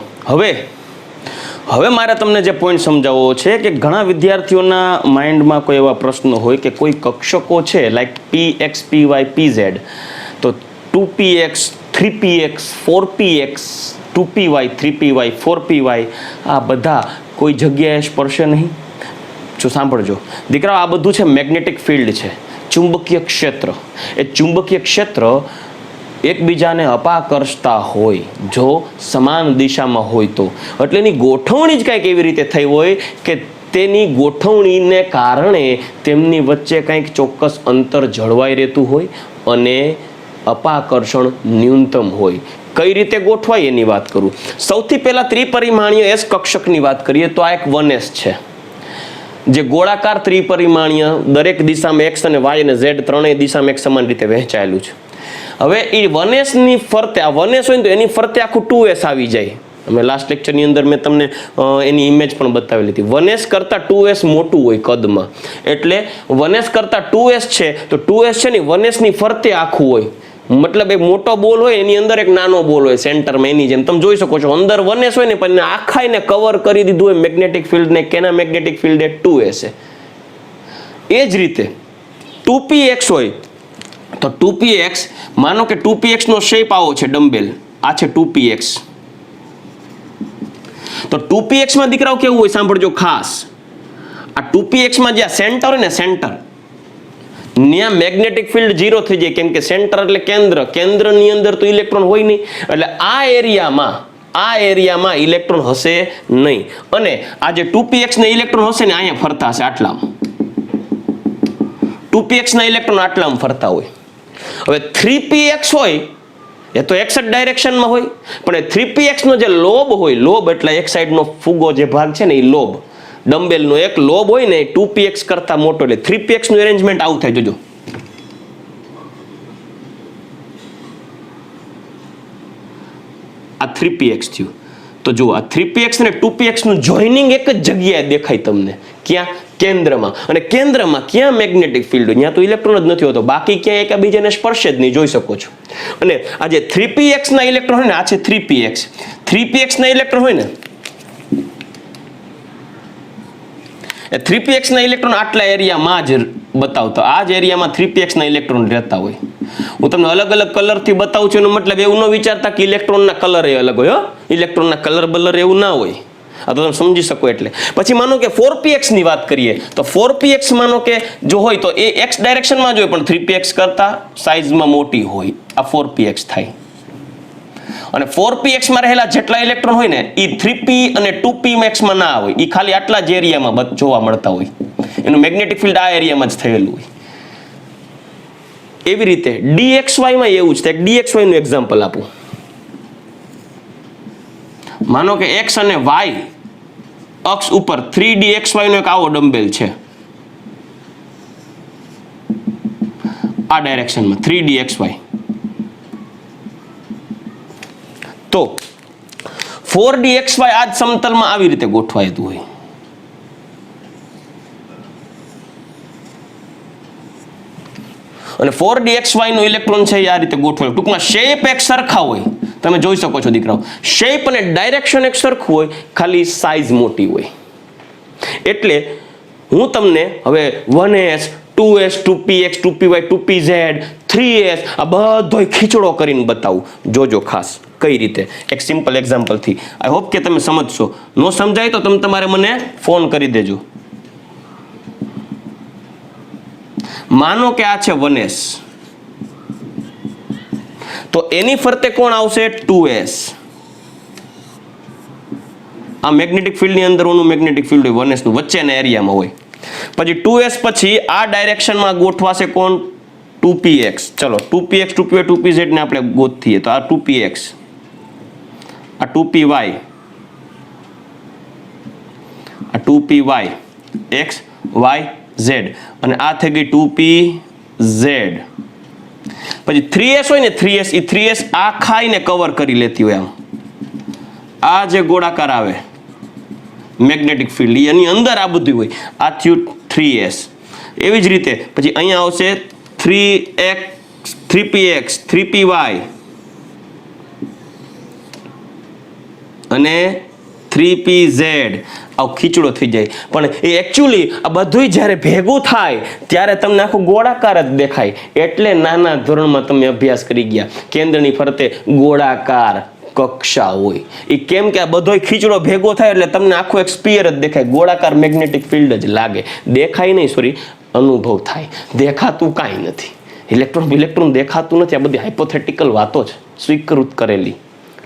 હવે મારે તમને જે પોઈન્ટ સમજાવવો છે કે ઘણા વિદ્યાર્થીઓના માઇન્ડમાં કોઈ એવા પ્રશ્નો હોય કે કોઈ કક્ષકો છે લાઈક px py pz, તો 2px 3px 4px 2py 3py 4py આ બધા કોઈ જગ્યાએ સ્પર્શે નહીં. જો સાંભળજો દીકરાઓ, આ બધું છે મેગ્નેટિક ફિલ્ડ છે, ચુંબકીય ક્ષેત્ર. એ ચુંબકીય ક્ષેત્ર એકબીજાને અપાકર્ષતા હોય જો સમાન દિશામાં હોય તો, એટલે એની ગોઠવણી જ કંઈક એવી રીતે થઈ હોય કે તેની ગોઠવણીને કારણે તેમની વચ્ચે કંઈક ચોક્કસ અંતર જળવાઈ રહેતું હોય અને અપાકર્ષણ ન્યૂનતમ હોય. કઈ રીતે ગોઠવાય એની વાત કરું. સૌથી પહેલા ત્રિપરિમાણીય એસ કક્ષકની વાત કરીએ તો આ એક 1s છે, જે ગોળાકાર ત્રિપરિમાણીય દરેક દિશામાં x અને y અને z ત્રણેય દિશામાં એક સમાન રીતે વહેંચાયેલું છે. હવે એ 1s ની ફરતે, આ 1s હોય ને તો એની ફરતે આખું 2s આવી જાય. અમે લાસ્ટ લેક્ચરની અંદર મેં તમને એની ઇમેજ પણ બતાવેલી હતી. 1s કરતાં 2s મોટું હોય કદમાં, એટલે 1s કરતાં 2s છે તો 2s છે ને 1s ની ફરતે આખું હોય. મતલબ એક મોટો બોલ હોય એની અંદર એક નાનો બોલ હોય સેન્ટરમાં, એની જેમ તમે જોઈ શકો છો. અંદર 1s હોય ને પણ આખાઈને કવર કરી દીધું હોય મેગ્નેટિક ફિલ્ડને. કેના મેગ્નેટિક ફિલ્ડ? એક 2s છે. એ જ રીતે 2px હોય તો 2px, માનો કે 2px નો શેપ આવો છે ડમ્બેલ, આ છે 2px. તો 2px માં દીકરાઓ કેવું હોય સાંભળજો ખાસ. આ 2px માં જે સેન્ટર હોય ને, સેન્ટર ત્યાં મેગ્નેટિક ફિલ્ડ 0 થઈ જાય, કેમ કે સેન્ટર એટલે કેન્દ્રની અંદર તો ઇલેક્ટ્રોન હોય નહીં, એટલે આ એરિયામાં ઇલેક્ટ્રોન હશે નહીં. અને આ જે 2px ના ઇલેક્ટ્રોન હશે ને અહીંયા ફરતા હશે, આટલામાં 2px ના ઇલેક્ટ્રોન આટલામાં ફરતા હોય. હવે 3px હોય એ તો x ડાયરેક્શનમાં હોય, પણ 3px નો જે લોબ હોય, લોબ એટલે એક સાઈડનો ફુગો જે ભાગ છે ને એ લોબ, ડમ્બેલનો એક લોબ હોય ને 2px કરતા મોટો, એટલે 3px નું એરેન્જમેન્ટ આવું થાય. જોજો, આ 3px થયું. તો જુઓ, આ 3px અને 2px નું જોઈનિંગ એક જ જગ્યાએ દેખાય તમને. ક્યાં? કેન્દ્રમાં. અને કેન્દ્રમાં ક્યાં મેગ્નેટિક ફિલ્ડ હોય, ત્યાં તો ઇલેક્ટ્રોન જ નથી હોતો, બાકી ક્યાં એકબીજાને સ્પર્શે જ નહીં, જોઈ શકો છો. અને આ જે 3px ના ઇલેક્ટ્રોન હોય ને, આ છે 3px ના ઇલેક્ટ્રોન હોય ને, એ 3px ના ઇલેક્ટ્રોન આટલા એરિયામાં જ બતાવતો, આ જ એરિયામાં 3px ના ઇલેક્ટ્રોન રહેતા હોય. હું તમને અલગ અલગ કલરથી બતાવું છું, એનો મતલબ એવું ન વિચારતા કે ઇલેક્ટ્રોનના કલર એ અલગ હોય. ઇલેક્ટ્રોનના કલર બલર એવું ના હોય, આ તો તમે સમજી શકો. એટલે પછી માનો કે 4px ની વાત કરીએ તો 4px માનો કે જો હોય તો એ x ડાયરેક્શનમાં જ હોય, પણ 3px કરતા સાઇઝમાં મોટી હોય, આ 4px થાય. અને 4px માં રહેલા જેટલા ઇલેક્ટ્રોન હોય ને એ 3p અને 2px માં ના હોય, એ ખાલી આટલા જ એરિયામાં જોવા મળતા હોય. એનું મેગ્નેટિક ફિલ્ડ આ એરિયામાં જ થયેલું હોય. એવી રીતે dxy માં એવું જ થાય. dxy નું એક્ઝામ્પલ આપું. માનો કે x અને y અક્ષ ઉપર 3dxy નો એક આવો ડમ્બેલ છે, આ ડાયરેક્શનમાં 3dxy. તો 4dxy આ જ સમતલમાં આવી રીતે ગોઠવાયેલું હોય. અને 4dxy નો ઇલેક્ટ્રોન છે એ આ રીતે ગોઠવાય. ટૂંકમાં શેપ એક સરખા હોય, તમે જોઈ શકો છો દીકરાઓ. શેપ અને ડાયરેક્શન એક સરખું હોય, ખાલી સાઇઝ મોટી હોય. એટલે હું તમને હવે 1s 2s 2px 2py 2pz 3s આ બધોય ખીચડો કરીને બતાવું. જોજો ખાસ કઈ રીતે, એક સિમ્પલ એક્ઝામ્પલ થી. આઈ હોપ કે તમે સમજશો. નો સમજાય તો તમે તમારે મને ફોન કરી દેજો. માનો કે આ છે 1s, તો એની ફરતે કોણ આવશે? 2s. આ મેગ્નેટિક ફિલ્ડ ની અંદર ઓનું મેગ્નેટિક ફિલ્ડ હોય 1s નું, વચ્ચેના એરિયામાં હોય. પછી 2s પછી આ ડાયરેક્શનમાં ગોઠવાશે કોણ? 2px. ચલો 2px 2py 2pz ને આપણે ગોતીએ તો આ 2px, આ 2py, આ 2py x y z, અને આ થઈ ગઈ 2pz. પછી 3s હોય ને 3s, એ 3s આ ખાઈને કવર કરી લેતી હોય. આમ આ જે ગોળાકાર આવે મેગ્નેટિક ફિલ્ડ એની અંદર આ બધું હોય. આ થયું 3s. એવી જ રીતે પછી અહીંયા આવશે 3x 3px 3py અને 3pz. આવો ખીચડો થઈ જાય. પણ એ એકચ્યુઅલી આ બધું જ્યારે ભેગું થાય ત્યારે તમને આખું ગોળાકાર જ દેખાય. એટલે નાના ધોરણમાં તમે અભ્યાસ કરી ગયા, કેન્દ્રની ફરતે ગોળાકાર કક્ષા હોય. એ કેમ કે આ બધો ખીચડો ભેગો થાય એટલે તમને આખું એક સ્ફિયર જ દેખાય, ગોળાકાર મેગ્નેટિક ફિલ્ડ જ લાગે. દેખાય નહીં, સોરી, અનુભવ થાય. દેખાતું કાંઈ નથી. ઇલેક્ટ્રોન દેખાતું નથી. આ બધી હાઇપોથેટિકલ વાતો છે, સ્વીકૃત કરેલી.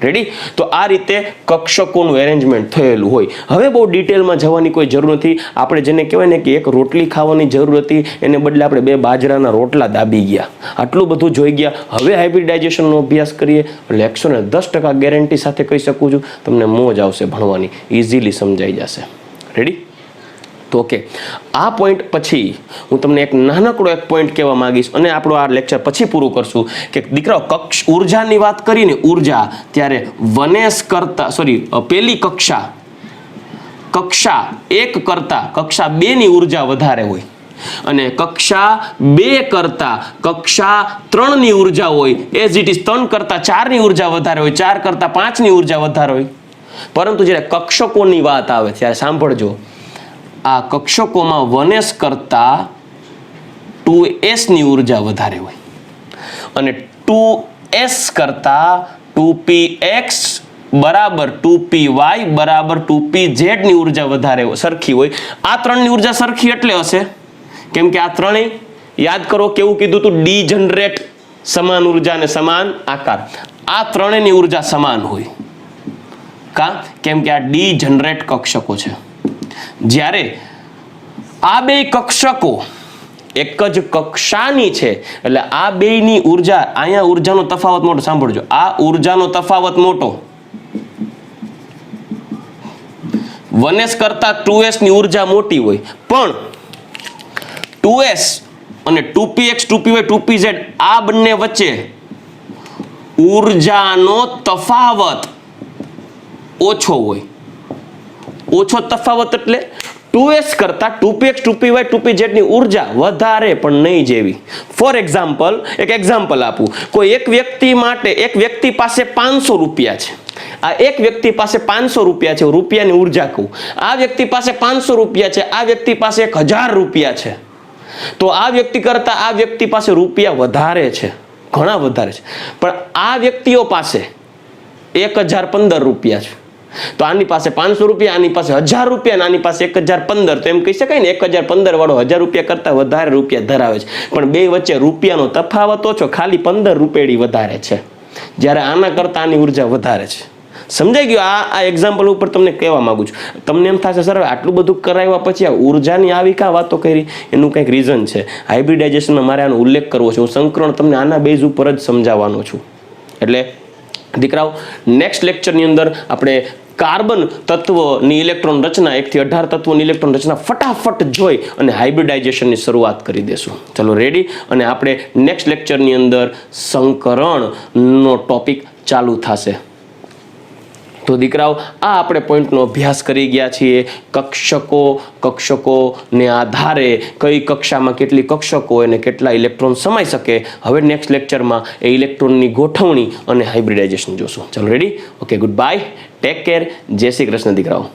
રેડી? તો આ રીતે કક્ષકોનું એરેન્જમેન્ટ થયેલું હોય. હવે બહુ ડિટેલમાં જવાની કોઈ જરૂર નથી. આપણે જેને કહેવાય ને કે એક રોટલી ખાવાની જરૂર હતી, એને બદલે આપણે 2 બાજરાના રોટલા દાબી ગયા. આટલું બધું જોઈ ગયા. હવે હાઇબ્રિડાઇઝેશનનો અભ્યાસ કરીએ એટલે 110% ગેરંટી સાથે કહી શકું છું, તમને મોજ આવશે ભણવાની, ઇઝીલી સમજાઈ જશે. રેડી? તો ઓકે, આ પોઈન્ટ પછી હું તમને એક નાનકડો એક પોઈન્ટ કહેવા માંગીશ અને આપણો આ લેક્ચર પછી પૂરું કરશું કે દીકરાઓ ઉર્જાની વાત કરીને ઉર્જા, ત્યારે 1s કરતા પેલી કક્ષા 1 કરતા કક્ષા 2 ની ઉર્જા વધારે હોય અને કક્ષા 2 કરતા કક્ષા 3 ની ઉર્જા હોય. એઝ ઇટ ઇઝ 3 કરતા 4 ની ઉર્જા વધારે હોય, 4 કરતા 5 ની ઉર્જા વધારે હોય. પરંતુ જ્યારે કક્ષકોની વાત આવે ત્યારે સાંભળજો, આ કક્ષકોમાં 1s કરતા 2s ની ઉર્જા વધારે હોય અને 2s કરતા 2px બરાબર 2py બરાબર 2pz ની ઉર્જા વધારે સરખી હોય. આ 3 ની ઉર્જા સરખી એટલે હશે કેમ કે આ ત્રણેય, યાદ કરો કેવું કીધું તું, ડીજનરેટ, સમાન ઉર્જા અને સમાન આકાર. આ ત્રણેયની ઉર્જા સમાન હોય. કા? કેમ કે આ ડીજનરેટ કક્ષકો છે. જ્યારે આ 2 કક્ષકો એક જ કક્ષાની છે એટલે આ બેયની ઉર્જા, અહીંયા ઉર્જાનો તફાવત મોટો. સાંભળજો, આ ઉર્જાનો તફાવત મોટો. 1s કરતા 2s ની ઉર્જા મોટી હોય, પણ 2s અને 2px 2py 2pz આ બંને વચ્ચે ઉર્જાનો તફાવત ઓછો હોય. ઓછો તફાવત એટલે 2s કરતા 2px 2py 2pz ની ઉર્જા વધારે પણ નહીં જેવી. ફોર એક્ઝામ્પલ, એક એક્ઝામ્પલ આપું. કોઈ એક વ્યક્તિ પાસે 500 રૂપિયા છે. આ એક વ્યક્તિ પાસે 500 રૂપિયા છે, રૂપિયાની ઉર્જા કહું. આ વ્યક્તિ પાસે 500 રૂપિયા છે, આ વ્યક્તિ પાસે 1000 રૂપિયા છે. તો આ વ્યક્તિ કરતા આ વ્યક્તિ પાસે રૂપિયા વધારે છે, ઘણા વધારે છે. પણ આ વ્યક્તિઓ પાસે 1015 રૂપિયા છે. તો આની પાસે 500 રૂપિયા, આની પાસે 1000 રૂપિયા અને આની પાસે 1015. તો એમ કહી શકાય ને 1015 વાળો 1000 રૂપિયા કરતા વધારે રૂપિયા ધરાવે છે. પણ બે વચ્ચે રૂપિયાનો તફાવત ઓછો, ખાલી 15 રૂપિયાની વધારે છે, જ્યારે આના કરતા આની ઉર્જા વધારે છે. સમજાઈ ગયું? આ એક્ઝામ્પલ ઉપર તમને કહેવા માંગુ છું. તમને એમ થશે સર આટલું બધું કરાવ્યા પછી આ ઉર્જાની આવી કા વાતો કરી? એનું કંઈક રીઝન છે. હાઇબ્રિડાઇઝેશનમાં મારે આનો ઉલ્લેખ કરવો છે. હું સંકરણ તમને આના બેઝ ઉપર જ સમજાવવાનો છું. એટલે દીકરાઓ, નેક્સ્ટ લેક્ચરની અંદર આપણે કાર્બન તત્વની ઇલેક્ટ્રોન રચના, 1 થી 18 તત્વોની ઇલેક્ટ્રોન રચના ફટાફટ જોઈ અને હાઇબ્રિડાઇઝેશનની શરૂઆત કરી દેશું. ચલો રેડી? અને આપણે નેક્સ્ટ લેક્ચરની અંદર સંકરણનો ટોપિક ચાલુ થશે. તો દીકરાઓ આ આપણે પોઈન્ટનો અભ્યાસ કરી ગયા છીએ. કક્ષકોને આધારે કઈ કક્ષામાં કેટલી કક્ષકો હોય અને કેટલા ઇલેક્ટ્રોન સમાઈ શકે. હવે નેક્સ્ટ લેક્ચરમાં એ ઇલેક્ટ્રોનની ગોઠવણી અને હાઇબ્રિડાઇઝેશન જોશું. ચલો ready? Okay, good bye, take care, જય શ્રી કૃષ્ણ દીકરાઓ.